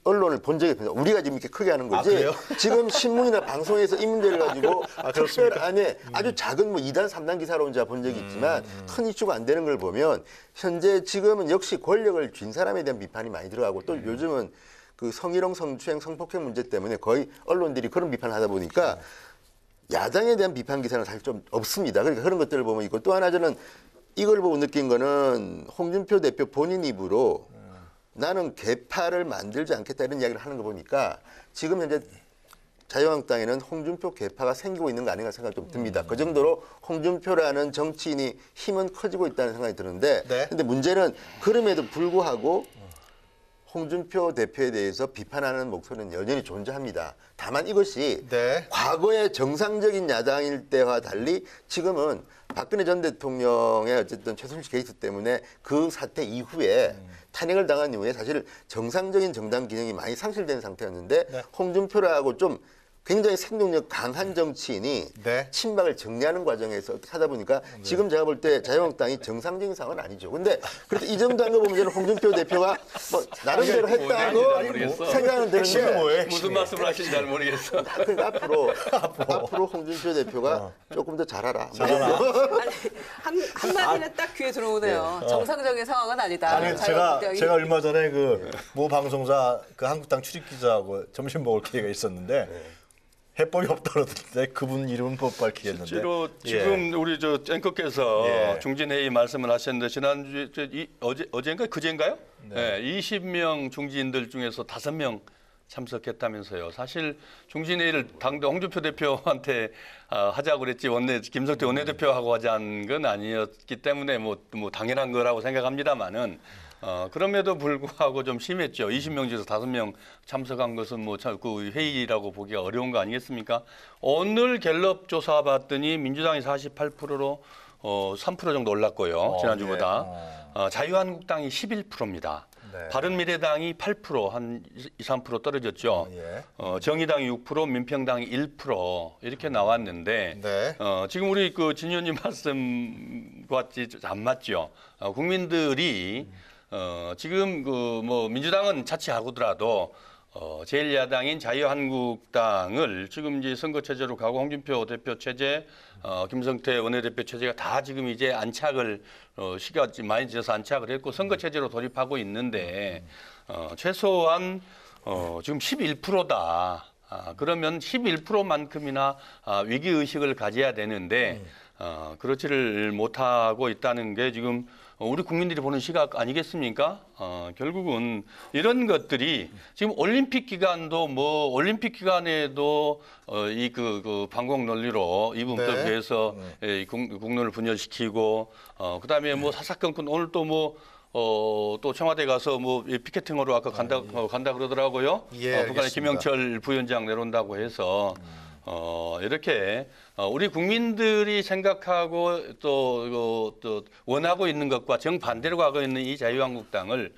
언론을 본 적이 없습니다. 우리가 지금 이렇게 크게 하는 거지.
그래요?
지금 신문이나 방송에서 이 문제를 가지고
그렇습니까?
특별 안에 아주 작은 뭐 2단, 3단 기사로 온 제가 본 적이 있지만 큰 이슈가 안 되는 걸 보면 현재 지금은 역시 권력을 쥔 사람에 대한 비판이 많이 들어가고 또 요즘은 그 성희롱, 성추행, 성폭행 문제 때문에 거의 언론들이 그런 비판을 하다 보니까 야당에 대한 비판 기사는 사실 좀 없습니다. 그러니까 그런 것들을 보면 있고 또 하나 저는 이걸 보고 느낀 거는 홍준표 대표 본인 입으로 나는 개파를 만들지 않겠다 이런 이야기를 하는 거 보니까 지금 현재 자유한국당에는 홍준표 개파가 생기고 있는 거 아닌가 생각이 좀 듭니다. 그 정도로 홍준표라는 정치인이 힘은 커지고 있다는 생각이 드는데 근데 문제는 그럼에도 불구하고 홍준표 대표에 대해서 비판하는 목소리는 여전히 존재합니다. 다만 이것이 과거의 정상적인 야당일 때와 달리 지금은 박근혜 전 대통령의 어쨌든 최순실 게이트 때문에 그 사태 이후에 탄핵을 당한 이후에 사실 정상적인 정당 기능이 많이 상실된 상태였는데 홍준표라고 좀 굉장히 생동력 강한 정치인이 친박을 정리하는 과정에서 어떻게 하다 보니까 지금 제가 볼 때 자유한국당이 정상적인 상황은 아니죠. 근데 그래도 이 정도 한 거 보면 저는 홍준표 대표가 뭐 나름대로 했다고 생각은 드는데
무슨 말씀을 하시는지 잘 모르겠어.
그러니까 앞으로 홍준표 대표가 조금 더 잘하라.
아니, 한마디는 딱 귀에 들어오네요. 정상적인 상황은 아니다.
아니 제가 얼마 전에 그 모 방송사 그 한국당 출입 기자하고 점심 먹을 기회가 있었는데 해법이 없다 그러던데 그분 이름은 못 밝히겠는데
실제로 지금 우리 저 앵커께서 중진회의 말씀을 하셨는데 지난주에 어제인가 그제인가요? 네. 20명 중진들 중에서 5명 참석했다면서요. 사실 중진회의를 당대 홍준표 대표한테 하자고 그랬지 김성태 원내대표하고 하자는 건 아니었기 때문에 뭐 당연한 거라고 생각합니다만은 그럼에도 불구하고 좀 심했죠. 20명 중에서 5명 참석한 것은 뭐 그 회의라고 보기가 어려운 거 아니겠습니까? 오늘 갤럽 조사 봤더니 민주당이 48%로 3% 정도 올랐고요. 지난주보다. 자유한국당이 11%입니다. 바른미래당이 8%, 한 2, 3% 떨어졌죠. 정의당이 6%, 민평당이 1% 이렇게 나왔는데 지금 우리 그 진 의원님 말씀과 안 맞죠. 국민들이 지금 그 뭐 민주당은 자치하고더라도 제1야당인 자유한국당을 지금 이제 선거 체제로 가고 홍준표 대표 체제, 김성태 원내대표 체제가 다 지금 이제 안착을 시간이 많이 지어서 안착을 했고 선거 체제로 돌입하고 있는데 최소한 지금 11%다. 그러면 11%만큼이나 위기 의식을 가져야 되는데 그렇지를 못하고 있다는 게 지금 우리 국민들이 보는 시각 아니겠습니까? 결국은 이런 것들이 지금 올림픽 기간도 뭐 올림픽 기간에도 이 그 방공 논리로 이분법에서 국론을 분열시키고 그다음에 뭐 사사건건 오늘 또 뭐 또 청와대 가서 뭐 피켓팅으로 아까 간다 그러더라고요. 북한의 김영철 부위원장 내려온다고 해서 이렇게 우리 국민들이 생각하고 또 원하고 있는 것과 정반대로 가고 있는 이 자유한국당을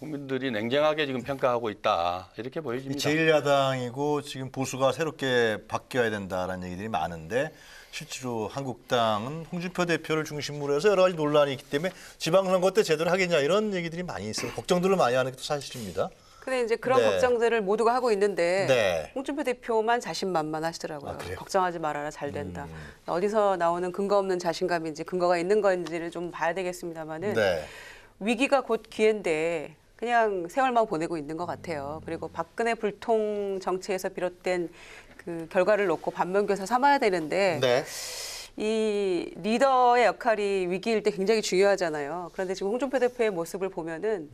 국민들이 냉정하게 지금 평가하고 있다 이렇게 보여집니다.
제1야당이고 지금 보수가 새롭게 바뀌어야 된다라는 얘기들이 많은데 실제로 한국당은 홍준표 대표를 중심으로 해서 여러 가지 논란이 있기 때문에 지방선거 때 제대로 하겠냐 이런 얘기들이 많이 있어요. 걱정들을 많이 하는 게 또 사실입니다.
근데 이제 그런 걱정들을 모두가 하고 있는데 홍준표 대표만 자신만만하시더라고요. 걱정하지 말아라, 잘 된다. 어디서 나오는 근거 없는 자신감인지 근거가 있는 건지를 좀 봐야 되겠습니다만은 위기가 곧 기회인데 그냥 세월만 보내고 있는 것 같아요. 그리고 박근혜 불통 정치에서 비롯된 그 결과를 놓고 반면교사 삼아야 되는데 이 리더의 역할이 위기일 때 굉장히 중요하잖아요. 그런데 지금 홍준표 대표의 모습을 보면은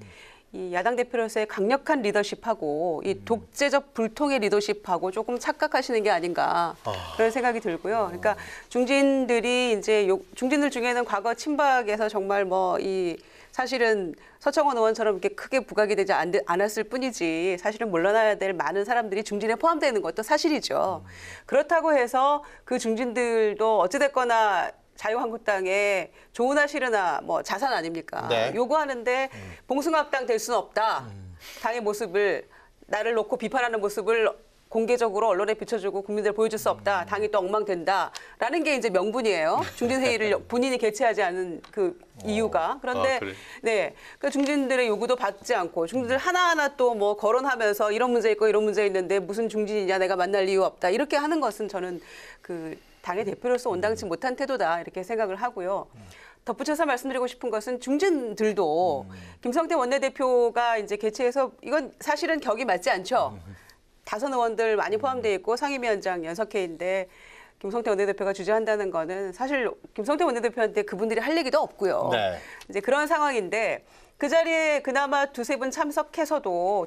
이 야당 대표로서의 강력한 리더십하고 이 독재적 불통의 리더십하고 조금 착각하시는 게 아닌가 그런 생각이 들고요. 그러니까 중진들이 이제 중진들 중에는 과거 친박에서 정말 뭐 이 사실은 서청원 의원처럼 이렇게 크게 부각이 되지 않았을 뿐이지 사실은 물러나야 될 많은 사람들이 중진에 포함되는 것도 사실이죠. 그렇다고 해서 그 중진들도 어찌됐거나 자유한국당에 좋으나 싫으나 뭐 자산 아닙니까?
네.
요구하는데 봉숭아학당 될 수는 없다. 당의 모습을 나를 놓고 비판하는 모습을 공개적으로 언론에 비춰주고 국민들 보여줄 수 없다. 당이 또 엉망된다라는 게 이제 명분이에요. 중진회의를 본인이 개최하지 않은 그 이유가. 그런데
그래.
네, 그 중진들의 요구도 받지 않고 중진들 하나하나 또 뭐 거론하면서 이런 문제 있고 이런 문제 있는데 무슨 중진이냐 내가 만날 이유 없다. 이렇게 하는 것은 저는 그 당의 대표로서 온당치 못한 태도다 이렇게 생각을 하고요. 덧붙여서 말씀드리고 싶은 것은 중진들도 김성태 원내대표가 이제 개최해서 이건 사실은 격이 맞지 않죠. 다선 의원들 많이 포함되어 있고 상임위원장 연석회인데 김성태 원내대표가 주재한다는 거는 사실 김성태 원내대표한테 그분들이 할 얘기도 없고요.
네.
이제 그런 상황인데 그 자리에 그나마 두세 명 참석해서도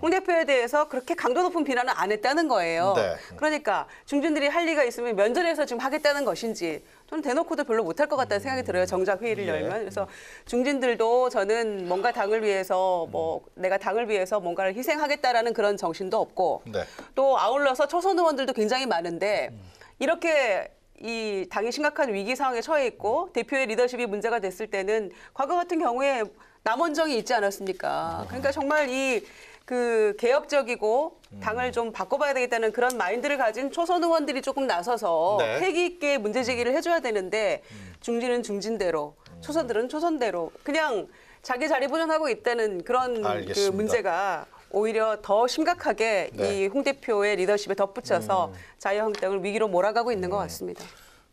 홍 대표에 대해서 그렇게 강도 높은 비난을 안 했다는 거예요.
네.
그러니까 중진들이 할 리가 있으면 면전에서 지금 하겠다는 것인지 저는 대놓고도 별로 못할 것 같다는 생각이 들어요. 정작 회의를 열면. 그래서 중진들도 저는 뭔가 당을 위해서 뭐 내가 당을 위해서 뭔가를 희생하겠다라는 그런 정신도 없고
네.
또 아울러서 초선 의원들도 굉장히 많은데 이렇게 이 당이 심각한 위기 상황에 처해 있고 대표의 리더십이 문제가 됐을 때는 과거 같은 경우에 남원정이 있지 않았습니까? 그러니까 정말 이 그 개혁적이고 당을 좀 바꿔봐야 되겠다는 그런 마인드를 가진 초선 의원들이 조금 나서서
네.
패기 있게 문제 제기를 해줘야 되는데 중진은 중진대로 초선들은 초선대로 그냥 자기 자리 보존하고 있다는 그런 그
알겠습니다.
문제가 오히려 더 심각하게
네.
이 홍 대표의 리더십에 덧붙여서 자유한국당을 위기로 몰아가고 있는 것 같습니다.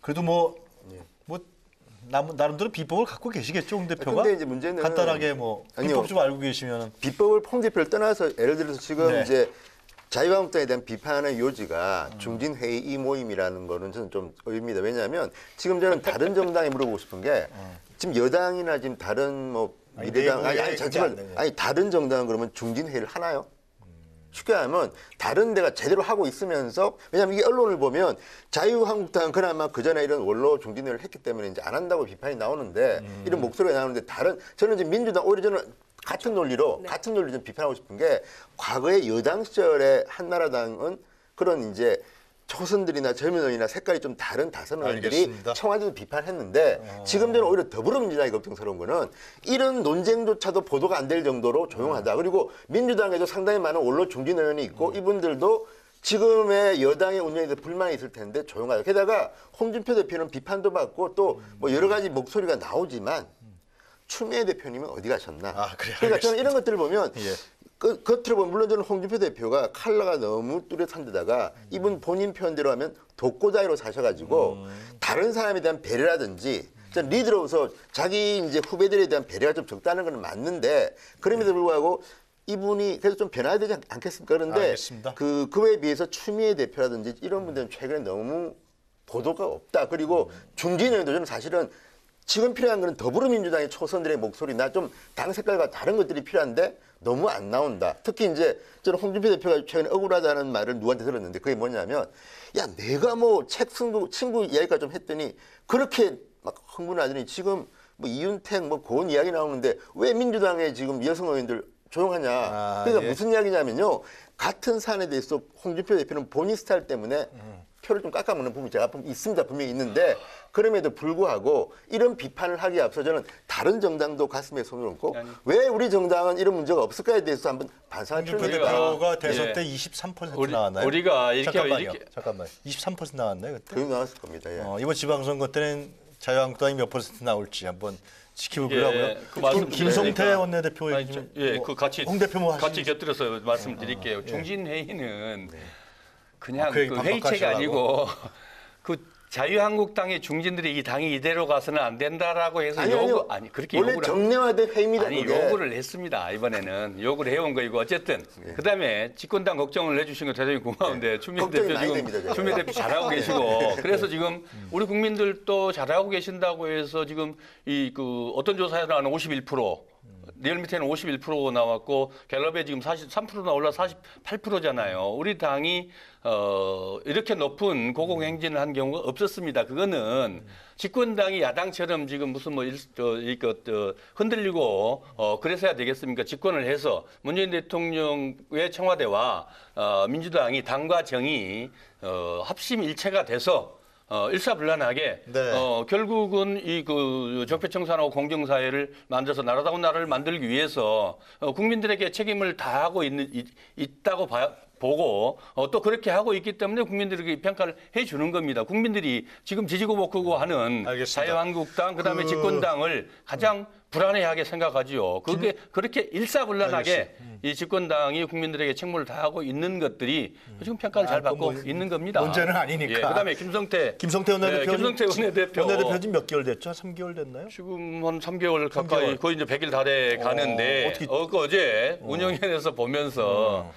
그래도 뭐 나름대로 비법을 갖고 계시겠죠, 홍 대표가?
근데 이제 문제는
간단하게 뭐
아니요.
비법 좀 알고 계시면
비법을 홍 대표를 떠나서 예를 들어서 지금
네.
이제 자유한국당에 대한 비판의 요지가 중진회의 이 모임이라는 거는 저는 좀 의미입니다. 왜냐하면 지금 저는 다른 정당에 물어보고 싶은 게 지금 여당이나 지금 다른 뭐 미래당 아니 다른 정당은 그러면 중진회의를 하나요? 쉽게 하면 다른 데가 제대로 하고 있으면서 왜냐하면 이게 언론을 보면 자유한국당은 그나마 그전에 이런 원로 중진회의를 했기 때문에 이제 안 한다고 비판이 나오는데 이런 목소리가 나오는데 저는 이제 민주당 오히려 저는 같은 논리로 좀 비판하고 싶은 게 과거에 여당 시절에 한나라당은 그런 이제 초선들이나 젊은 의원이나 색깔이 좀 다른 다선 의원들이
알겠습니다.
청와대도 비판했는데 지금 저는 오히려 더불어민주당이 걱정스러운 거는 이런 논쟁조차도 보도가 안 될 정도로 조용하다. 그리고 민주당에도 상당히 많은 원로 중진 의원이 있고 이분들도 지금의 여당의 운영에 대해서 불만이 있을 텐데 조용하다. 게다가 홍준표 대표는 비판도 받고 또 뭐 여러 가지 목소리가 나오지만 추미애 대표님은 어디 가셨나?
그래요?
그러니까 저는 이런 것들을 보면
예.
겉으로 보면 물론 저는 홍준표 대표가 컬러가 너무 뚜렷한 데다가 이분 본인 표현대로 하면 독고자이로 사셔가지고 다른 사람에 대한 배려라든지 전 리더로서 자기 이제 후배들에 대한 배려가 좀 적다는 건 맞는데 그럼에도 불구하고 이분이 그래서 좀 변화해야 되지 않겠습니까? 그런데
알겠습니다.
그거에 비해서 추미애 대표라든지 이런 분들은 최근에 너무 보도가 없다. 그리고 중진 의원도 저는 사실은 지금 필요한 거는 더불어민주당의 초선들의 목소리나 좀 당 색깔과 다른 것들이 필요한데 너무 안 나온다. 특히 이제 저는 홍준표 대표가 최근에 억울하다는 말을 누구한테 들었는데 그게 뭐냐면 야 내가 뭐 친구 이야기까지 좀 했더니 그렇게 막 흥분하더니 지금 뭐 이윤택 뭐 고은 이야기 나오는데 왜 민주당의 지금 여성 의원들 조용하냐. 그러니까
예.
무슨 이야기냐면요. 같은 사안에 대해서 홍준표 대표는 본인 스타일 때문에 표를 좀 깎아먹는 부분이 제가 있습니다. 분명히 있는데 그럼에도 불구하고 이런 비판을 하기에 앞서 저는 다른 정당도 가슴에 손을 얹고 왜 우리 정당은 이런 문제가 없을까에 대해서 한번 반성할 필요가
홍준표
있다.
대표가 대선 때 23% 나왔나요?
우리가
잠깐만요. 23% 나왔나요 그때?
거의 나왔을 겁니다. 예.
이번 지방선거 때는 자유한국당이 몇 % 나올지 한번 지켜보려고요.
그 말씀
김성태
드리니까.
원내대표
아니,
얘기 좀
그 같이
홍 대표 뭐
같이
하시는지.
곁들여서 말씀드릴게요. 중진 회의는 그냥
그 얘기
그 회의체가
반박하시려고?
아니고 그 자유한국당의 중진들이 이 당이 이대로 가서는 안 된다라고 해서
아니요.
그렇게
원래
요구를
정례화된 회의입니다.
아니
그게.
요구를 했습니다. 이번에는 요구를 해온 거이고 어쨌든 그다음에 집권당 걱정을 해주신 거 대단히 고마운데 추미애
걱정이
대표
많이
지금
됩니다,
추미애 대표 잘하고 계시고 그래서 지금 우리 국민들도 잘하고 계신다고 해서 지금 이 그 어떤 조사에는 51%. 리얼미터는 51% 나왔고 갤럽에 지금 43%나 올라 48%잖아요. 우리 당이 이렇게 높은 고공행진을 한 경우가 없었습니다. 그거는 집권당이 야당처럼 지금 무슨 뭐 흔들리고 그래서야 되겠습니까? 집권을 해서 문재인 대통령의 청와대와 민주당이 당과 정이 합심일체가 돼서 일사불란하게
네.
결국은 이 그 적폐청산하고 공정사회를 만들어서 나라다운 나라를 만들기 위해서 국민들에게 책임을 다하고 있다고 보고 또 그렇게 하고 있기 때문에 국민들에게 평가를 해주는 겁니다. 국민들이 지금 지지고 볶고 하는
알겠습니다.
자유한국당 그다음에 집권당을 가장 불안해하게 생각하지요. 그렇게 일사불란하게 이 집권당이 국민들에게 책무를 다하고 있는 것들이 지금 평가를 잘 받고 있는 겁니다.
문제는 아니니까.
예, 그다음에 김성태
원내대표.
원내대표
지금 몇 개월 됐죠? 3개월 됐나요?
지금 한 3개월 가까이 거의 이제 100일 달에 가는데 어제 운영위원회에서 보면서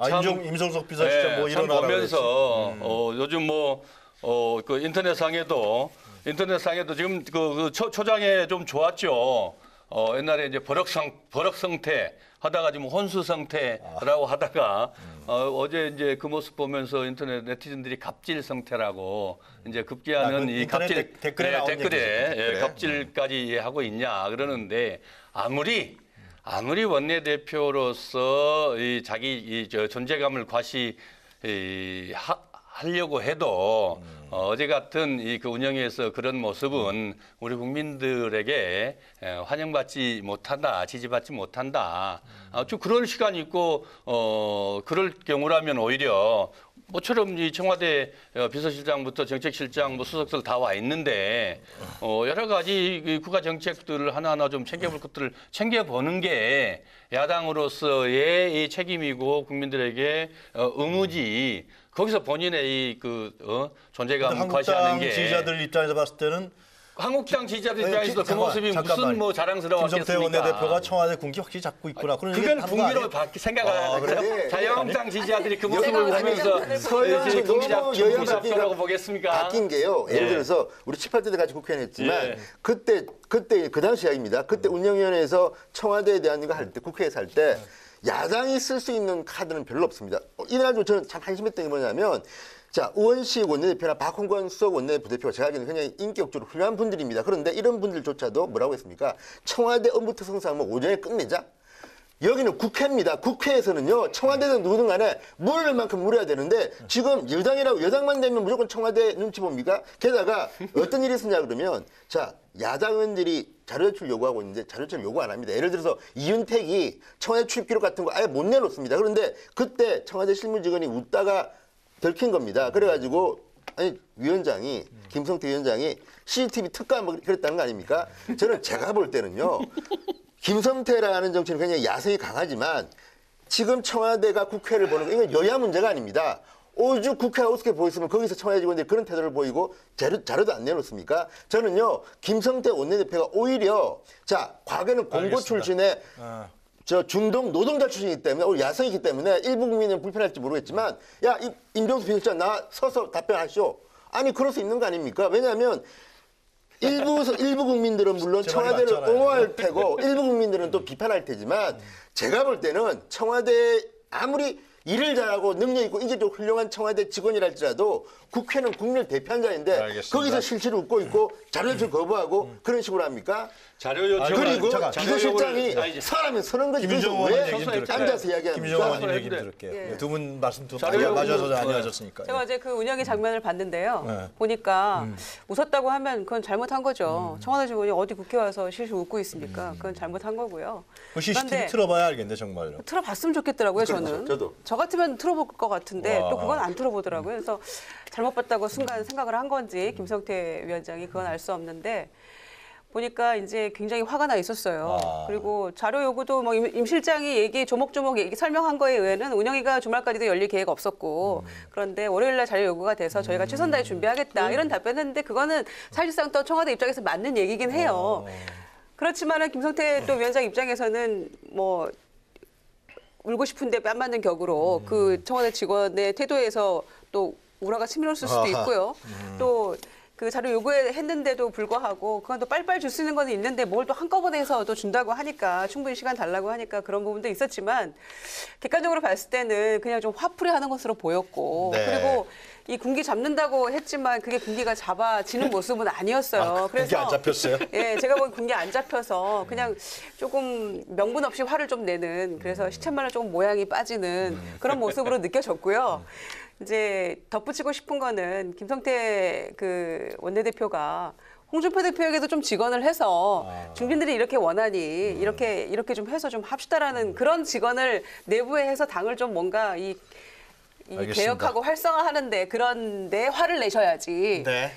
참
임성석 비서 진짜 뭐
참
일어나라
보면서 요즘 그 인터넷상에도 지금 그 초장에 좀 좋았죠. 옛날에 이제 버럭성태 하다가 지금 혼수성태라고 하다가 어제 이제 그 모습 보면서 인터넷 네티즌들이 갑질성태라고 이제 급기야는 이 갑질 댓글에 갑질까지 하고 있냐 그러는데 아무리 원내대표로서 이 자기 존재감을 하려고 해도 어제 같은 이 그 운영에서 그런 모습은 우리 국민들에게 환영받지 못한다, 지지받지 못한다. 좀 그럴 시간이 있고 그럴 경우라면 오히려 모처럼 이 청와대 비서실장부터 정책실장, 뭐 수석들 다 와 있는데 여러 가지 국가 정책들을 하나하나 좀 챙겨볼 것들을 챙겨보는 게 야당으로서의 이 책임이고 국민들에게 의무지. 거기서 본인의 존재감 과시하는 게
한국당 지지자들 입장에서 봤을 때는
한국당 지지자들 입장에서도 그 모습이
잠깐만.
무슨 뭐 자랑스러웠겠습니까?
김성태 원내대표가 청와대 군기 확실히 잡고 있구나.
그건 군기로 생각을 자유한국당 지지자들이 그 모습을 보면서 군기 잡고 보겠습니까?
바뀐 게요. 예를 들어서 우리 7, 8대 때 같이 국회의원 했지만 그때 그 당시 이야기입니다. 그때 운영위원회에서 청와대에 대한 이거 할 때 국회에서 할 때 야당이 쓸 수 있는 카드는 별로 없습니다. 이래가지고 저는 참 한심했던 게 뭐냐면 자, 우원식 원내대표나 박홍건 수석 원내부대표가 제가 알기로는 굉장히 인격적으로 훌륭한 분들입니다. 그런데 이런 분들조차도 뭐라고 했습니까? 청와대 업무특성상은 오전에 끝내자. 여기는 국회입니다. 국회에서는요, 청와대든 누구든 간에 물을 만큼 물어야 되는데 지금 여당만 되면 무조건 청와대 눈치 봅니까? 게다가 어떤 일이 있었냐 그러면 자, 야당 의원들이 자료 제출 요구하고 있는데 자료 제출 요구 안 합니다. 예를 들어서 이윤택이 청와대 출입 기록 같은 거 아예 못 내놓습니다. 그런데 그때 청와대 실무직원이 웃다가 들킨 겁니다. 그래가지고 아니 위원장이 김성태 위원장이 CCTV 특감 뭐 그랬다는 거 아닙니까? 저는 제가 볼 때는요. 김성태라는 정치는 굉장히 야성이 강하지만 지금 청와대가 국회를 보는 거 이건 여야 문제가 아닙니다. 오죽 국회가 우습게 보였으면 거기서 청와대 직원들이 그런 태도를 보이고 자료도 안 내놓습니까? 저는요. 김성태 원내대표가 오히려 자 과거에는 공고 출신의 중동 노동자 출신이기 때문에 오늘 야성이기 때문에 일부 국민은 불편할지 모르겠지만 야 임종수 비서실장 나 서서 답변하시오. 아니 그럴 수 있는 거 아닙니까? 왜냐하면 일부 국민들은 물론 청와대를 옹호할 테고 일부 국민들은 또 비판할 테지만 제가 볼 때는 청와대 아무리 일을 잘하고 능력 있고 인격적으로 훌륭한 청와대 직원이랄지라도 국회는 국민을 대표한 자인데
알겠습니다.
거기서 실실을 웃고 있고 자료 제출 거부하고 그런 식으로 합니까?
자료 요청
그리고 비서실장이 사람이 서는 거지.
김정은
왜
의원님 좀 들을게요.
앉아서 이야기합니까?
김정은 의원님 얘기 좀 들을게요. 두 분 말씀 두 맞아서 아니하셨으니까.
제가 어제 그 운영의 장면을 봤는데요. 보니까 웃었다고 하면 그건 잘못한 거죠. 청와대 직원이 어디 국회 와서 실실 웃고 있습니까? 그건 잘못한 거고요.
그 CCTV 틀어봐야 알겠네 정말로.
틀어봤으면 좋겠더라고요. 저는.
저도.
저 같으면 틀어볼 것 같은데
와.
또 그건 안 틀어보더라고요. 그래서 잘못 봤다고 순간 생각을 한 건지 김성태 위원장이 그건 알 수 없는데 보니까 이제 굉장히 화가 나 있었어요. 그리고 자료 요구도 뭐 임 실장이 조목조목 설명한 거에 의해는 운영위가 주말까지도 열릴 계획 없었고 그런데 월요일날 자료 요구가 돼서 저희가 최선 다해 준비하겠다 이런 답변했는데 그거는 사실상 또 청와대 입장에서 맞는 얘기긴 해요. 그렇지만은 김성태 또 위원장 입장에서는 뭐 울고 싶은데 뺨 맞는 격으로 그 청와대 직원의 태도에서 또 우라가 치밀었을 수도 있고요. 또 그 자료 요구했는데도 불구하고 그건 또 빨리빨리 줄 수 있는 건 있는데 뭘 또 한꺼번에 해서 또 준다고 하니까 충분히 시간 달라고 하니까 그런 부분도 있었지만 객관적으로 봤을 때는 그냥 좀 화풀이하는 것으로 보였고
네.
그리고 이 군기 잡는다고 했지만 그게 군기가 잡아지는 모습은 아니었어요.
군기 안 잡혔어요?
예, 제가 보기엔 군기 안 잡혀서 그냥 조금 명분 없이 화를 좀 내는 그래서 시쳇말로 조금 모양이 빠지는 그런 모습으로 느껴졌고요. 이제 덧붙이고 싶은 거는 김성태 그 원내대표가 홍준표 대표에게도 좀 직언을 해서 중진들이 이렇게 원하니 이렇게 좀 해서 좀 합시다라는 그런 직언을 내부에 해서 당을 좀 뭔가 이 개혁하고 활성화하는데 그런데 화를 내셔야지.
네.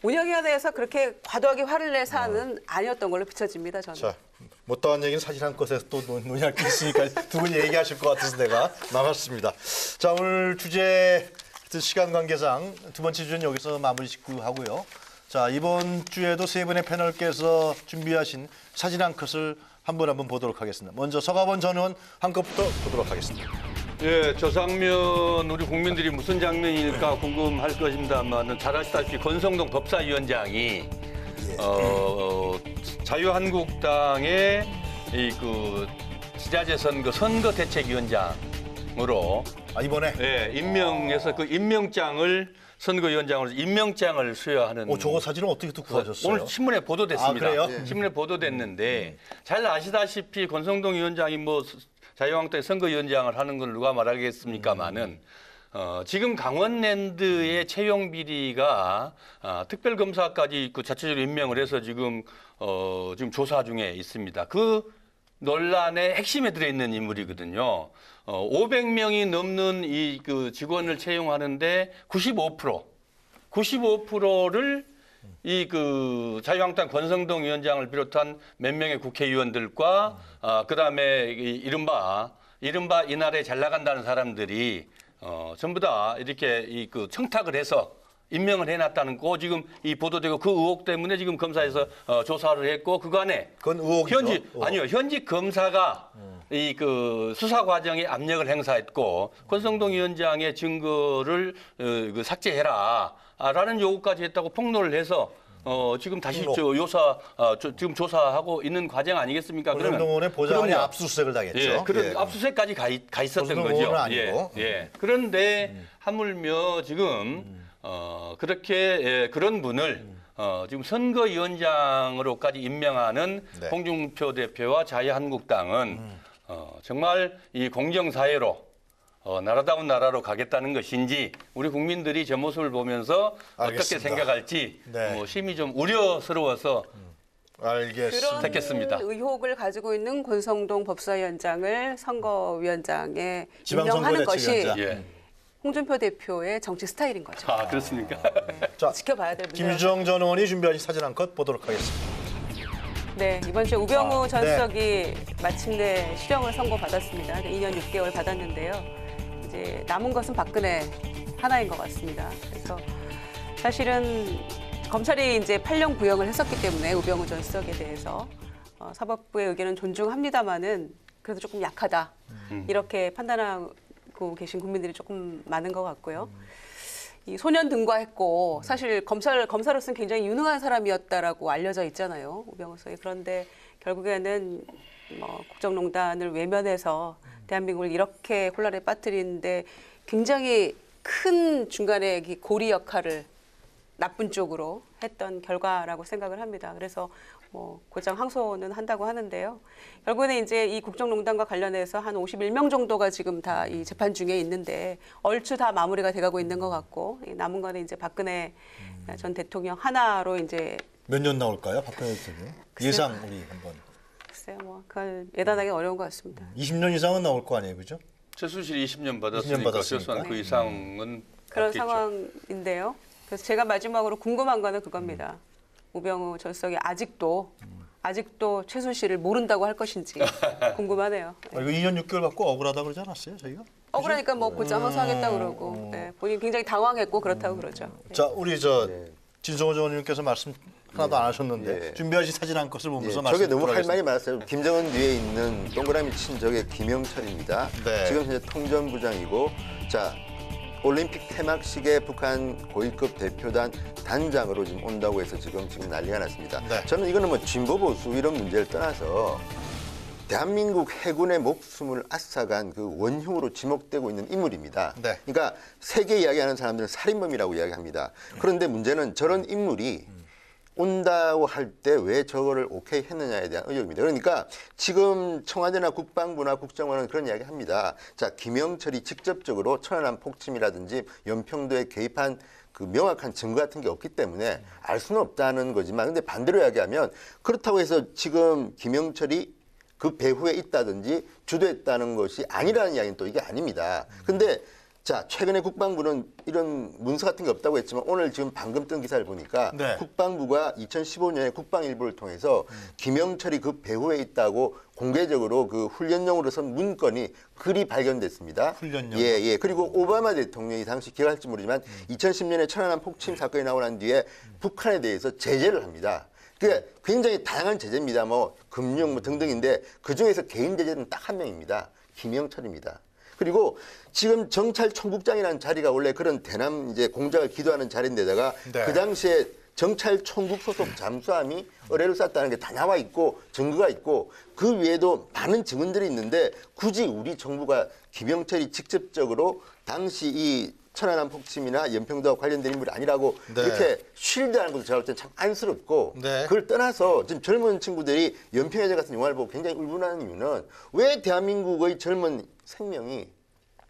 운영위원회에서 그렇게 과도하게 화를 낼 사안은 아니었던 걸로 비춰집니다. 저는.
자, 못다한 얘기는 사실 한 것에서 또 논의할 게 있으니까 두 분이 얘기하실 것 같아서 내가 나갔습니다. 자, 오늘 주제 시간 관계상 두 번째 주제는 여기서 마무리 짓고 하고요. 자, 이번 주에도 세 분의 패널께서 준비하신 사진 한 컷을 한 분 보도록 하겠습니다. 먼저 서가번 전 의원 한 컷부터 보도록 하겠습니다.
예, 저 장면 우리 국민들이 무슨 장면일까 궁금할 것입니다만 잘 아시다시피 권성동 법사위원장이 자유한국당의 이 지자체 선거 대책위원장으로
이번에
임명해서 그 임명장을 선거위원장으로 임명장을 수여하는.
저거 사진은 어떻게 또 구하셨어요?
오늘 신문에 보도됐습니다.
그래요?
신문에 보도됐는데 잘 아시다시피 권성동 위원장이 뭐 자유한국당의 선거위원장을 하는 걸 누가 말하겠습니까마는 지금 강원랜드의 채용 비리가 특별검사까지 자체적으로 임명을 해서 지금 조사 중에 있습니다. 그 논란의 핵심에 들어있는 인물이거든요. 500명이 넘는 이 직원을 채용하는데 95%를 이 자유한국당 권성동 위원장을 비롯한 몇 명의 국회의원들과 그다음에 이른바 이날에 잘 나간다는 사람들이 전부 다 이렇게 청탁을 해서 임명을 해놨다는 거 지금 이 보도되고 그 의혹 때문에 지금 검사에서 조사를 했고 그간에
그건 의혹이죠.
현직 검사가 이 수사 과정에 압력을 행사했고 권성동 위원장의 증거를 삭제해라라는 요구까지 했다고 폭로를 해서 지금 다시 지금 조사하고 있는 과정 아니겠습니까?
권성동 의원의 보좌관이 압수수색을 당했죠.
예, 그런 압수수색까지 가 있었던 거죠.
아니고.
그런데 하물며 지금 그렇게 그런 분을 지금 선거위원장으로까지 임명하는 홍준표 대표와 자유한국당은 정말 이 공정사회로 나라다운 나라로 가겠다는 것인지 우리 국민들이 저 모습을 보면서
알겠습니다.
어떻게 생각할지 심히 좀 우려스러워서 택했습니다.
그런 의혹을 가지고 있는 권성동 법사위원장을 선거위원장에
지방선거
임명하는 것이
홍준표
대표의 정치 스타일인 거죠.
그렇습니까?
자,
지켜봐야 될 문제예요.
김유정 전 의원이 준비하신 사진 한 컷 보도록 하겠습니다.
네, 이번 주에 우병우 전 수석이 마침내 실형을 선고받았습니다. 2년 6개월 받았는데요. 이제 남은 것은 박근혜 하나인 것 같습니다. 그래서 사실은 검찰이 이제 8년 구형을 했었기 때문에 우병우 전 수석에 대해서 사법부의 의견은 존중합니다만은 그래도 조금 약하다. 이렇게 판단하고 계신 국민들이 조금 많은 것 같고요. 이 소년 등과했고 사실 검사로서는 굉장히 유능한 사람이었다라고 알려져 있잖아요. 우병우 수석이. 그런데 결국에는 국정농단을 외면해서 대한민국을 이렇게 혼란에 빠뜨리는데 굉장히 큰 중간에 고리 역할을 나쁜 쪽으로 했던 결과라고 생각을 합니다. 그래서 곧장 항소는 한다고 하는데요. 결국에는 이제 이 국정농단과 관련해서 한 51명 정도가 지금 다 이 재판 중에 있는데 얼추 다 마무리가 돼가고 있는 것 같고 남은 거는 이제 박근혜 전 대통령 하나로 이제
몇 년 나올까요, 박근혜 대통령? 예상 우리 한번.
글쎄요, 그걸 예단하기 어려운 것 같습니다.
20년 이상은 나올 거 아니에요, 그죠?
최순실이 20년 받았으니까 최소한 그 이상은
그런
받겠죠.
상황인데요. 그래서 제가 마지막으로 궁금한 거는 그겁니다. 우병우 전 수석이 아직도 최순실을 모른다고 할 것인지 궁금하네요.
이거 2년 6개월 받고 억울하다 그러지 않았어요, 저희가?
억울하니까 뭐 곧장 항소하겠다고 그러고 네, 본인 굉장히 당황했고 그렇다고 그러죠. 네.
자, 우리 진성호 의원님께서 말씀 하나도 안 하셨는데 준비하신 사진 한 컷을 보면서 말씀
저게 너무 할
들어가겠습니다.
말이 많았어요. 김정은 뒤에 있는 동그라미 친 적의 김영철입니다.
네.
지금 현재 통전부장이고 자 올림픽 개막식에 북한 고위급 대표단 단장으로 지금 온다고 해서 지금 난리가 났습니다.
네.
저는 이거는 뭐 진보 보수 이런 문제를 떠나서 대한민국 해군의 목숨을 앗아간 그 원흉으로 지목되고 있는 인물입니다.
네.
그러니까 세계 이야기하는 사람들은 살인범이라고 이야기합니다. 그런데 문제는 저런 인물이 온다고 할 때 왜 저거를 오케이 했느냐에 대한 의혹입니다. 그러니까 지금 청와대나 국방부나 국정원은 그런 이야기 합니다. 자, 김영철이 직접적으로 천안함 폭침이라든지 연평도에 개입한 그 명확한 증거 같은 게 없기 때문에 알 수는 없다는 거지만 근데 반대로 이야기하면 그렇다고 해서 지금 김영철이 그 배후에 있다든지 주도했다는 것이 아니라는 이야기는 또 이게 아닙니다. 근데 자, 최근에 국방부는 이런 문서 같은 게 없다고 했지만 오늘 지금 방금 뜬 기사를 보니까
네.
국방부가 2015년에 국방일보를 통해서 김영철이 그 배후에 있다고 공개적으로 그 훈련용으로 선 문건이 글이 발견됐습니다.
훈련용.
예. 그리고 오바마 대통령이 당시 기억할지 모르지만 2010년에 천안함 폭침 사건이 나고 난 뒤에 북한에 대해서 제재를 합니다. 그게 굉장히 다양한 제재입니다. 뭐 금융 뭐 등등인데 그 중에서 개인 제재는 딱 한 명입니다. 김영철입니다. 그리고 지금 정찰총국장이라는 자리가 원래 그런 대남 이제 공작을 기도하는 자리인데다가
네.
그 당시에 정찰총국 소속 잠수함이 의뢰를 쐈다는 게 다 나와 있고 증거가 있고 그 외에도 많은 증언들이 있는데 굳이 우리 정부가 김영철이 직접적으로 당시 이 천안함 폭침이나 연평도와 관련된 인물이 아니라고
네.
이렇게 쉴드하는 것도 제가 볼 때 참 안쓰럽고
네.
그걸 떠나서 지금 젊은 친구들이 연평해제 같은 영화를 보고 굉장히 울분하는 이유는 왜 대한민국의 젊은 생명이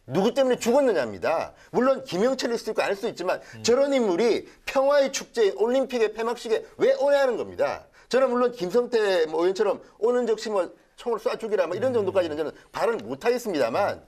누구 때문에 죽었느냐입니다. 물론 김영철일 수도 있고 알 수도 있지만 저런 인물이 평화의 축제인 올림픽의 폐막식에 왜 오냐는 겁니다. 저는 물론 김성태 뭐 의원처럼 오는 즉시 뭐 총을 쏴 죽이라 뭐 이런 정도까지는 저는 발언을 못하겠습니다만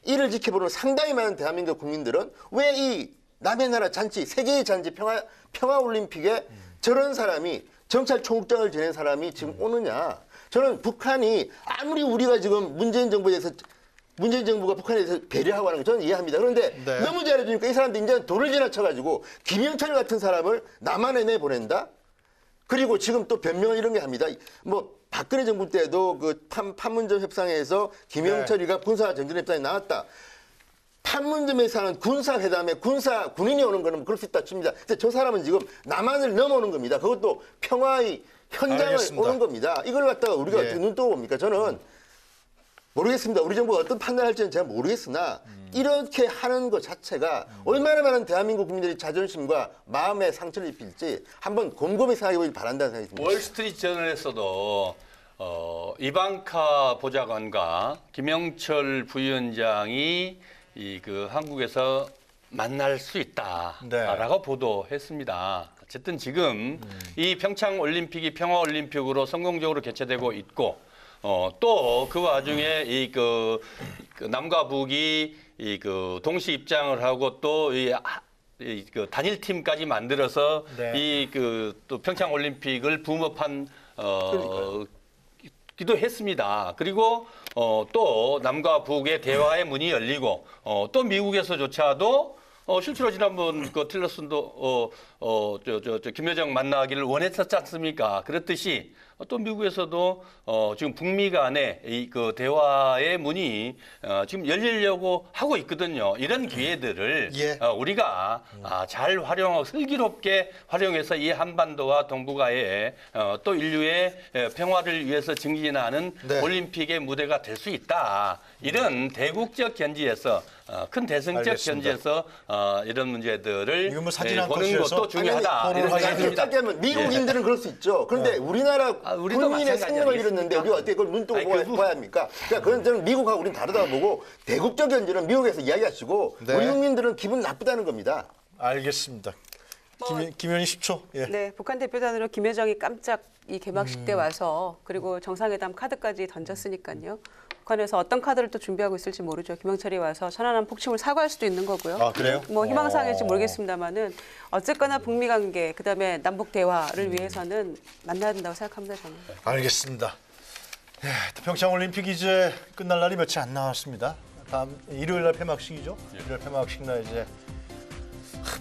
이를 지켜보는 상당히 많은 대한민국 국민들은 왜 이 남의 나라 잔치, 세계의 잔치 평화 올림픽에 저런 사람이 정찰 총국장을 지낸 사람이 지금 오느냐. 저는 북한이 아무리 우리가 지금 문재인 정부가 북한에 대해서 배려하고 하는 거 저는 이해합니다. 그런데
네.
너무 잘해주니까 이 사람들이 이제 돌을 지나쳐가지고 김영철 같은 사람을 남한에 내보낸다? 그리고 지금 또 변명을 이런 게 합니다. 뭐 박근혜 정부 때도 그 판문점 협상에서 김영철이가 군사 정전 협상에 나왔다. 판문점에서 하는 군사회담에 군인이 오는 거는 그럴 수 있다 칩니다. 근데 저 사람은 지금 남한을 넘어오는 겁니다. 그것도 평화의 현장을
알겠습니다.
오는 겁니다. 이걸 갖다가 우리가 어떻게 눈 뜨고 봅니까? 저는 모르겠습니다. 우리 정부가 어떤 판단을 할지는 제가 모르겠으나 이렇게 하는 것 자체가 얼마나 많은 대한민국 국민들의 자존심과 마음에 상처를 입힐지 한번 곰곰이 생각해 보길 바란다는 생각이 듭니다.
월스트리트 저널에서도 이방카 보좌관과 김영철 부위원장이 그 한국에서 만날 수 있다라고 보도했습니다. 어쨌든 지금 이 평창 올림픽이 평화 올림픽으로 성공적으로 개최되고 있고 또 그 와중에 그 남과 북이 동시 입장을 하고 또 그 단일팀까지 만들어서
네.
또 평창 올림픽을 붐업한 기도했습니다. 그리고 또 남과 북의 대화의 문이 열리고 또 미국에서조차도 실제로 지난번 그 틸러슨도 김여정 만나기를 원했었지 않습니까? 그렇듯이 또 미국에서도 지금 북미 간의 그 대화의 문이 지금 열리려고 하고 있거든요. 이런 기회들을 우리가 잘 슬기롭게 활용해서 이 한반도와 동북아의 또 인류의 평화를 위해서 증진하는 올림픽의 무대가 될 수 있다. 이런 대국적 견지에서 큰 대승적
알겠습니다.
견지에서 이런 문제들을
이건 뭐 사진 한
보는
컷이어서
것도 중요하다. 이런 생각이 듭니다.
미국인들은 그럴 수 있죠. 그런데 우리나라
우리도
국민의 생명을 잃었는데 우리가 어떻게 그걸 눈 뜨고 봐야 합니까? 그러니까 그건 저는 미국하고 우리는 다르다고 보고 대국적 견지는 미국에서 이야기하시고 우리 국민들은 기분 나쁘다는 겁니다.
알겠습니다. 김현희 10초. 예.
네, 북한 대표단으로 김여정이 깜짝 이 개막식 때 와서 그리고 정상회담 카드까지 던졌으니까요. 북한에서 어떤 카드를 또 준비하고 있을지 모르죠. 김영철이 와서 천안함 폭침을 사과할 수도 있는 거고요.
아, 그래요?
뭐 희망사항일지 모르겠습니다만은 어쨌거나 북미 관계 그다음에 남북 대화를 위해서는 만나야 된다고 생각합니다. 저는.
알겠습니다. 예, 평창 올림픽 이제 끝날 날이 며칠 안 남았습니다. 다음 일요일 날 폐막식이죠. 일요일 폐막식 날 이제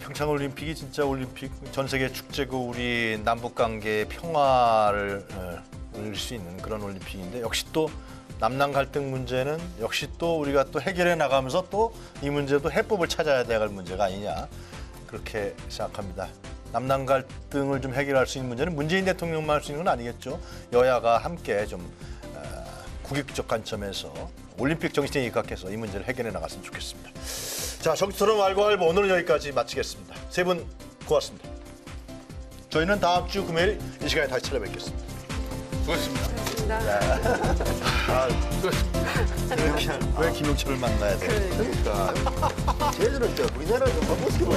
평창 올림픽이 진짜 올림픽 전 세계 축제고 우리 남북 관계의 평화를 올릴 수 있는 그런 올림픽인데 역시 또 남남 갈등 문제는 역시 또 우리가 또 해결해 나가면서 또 이 문제도 해법을 찾아야 될 문제가 아니냐 그렇게 생각합니다. 남남 갈등을 좀 해결할 수 있는 문제는 문재인 대통령만 할 수 있는 건 아니겠죠. 여야가 함께 좀 국익적 관점에서 올림픽 정신에 입각해서 이 문제를 해결해 나갔으면 좋겠습니다. 자, 정치토론 왈가왈부 오늘은 여기까지 마치겠습니다. 세 분 고맙습니다. 저희는 다음 주 금요일 이 시간에 다시 찾아뵙겠습니다.
수고했습니다.
왜 김용철을 만나야 돼?
그러니까 쟤들은 우리나라를 못 보시고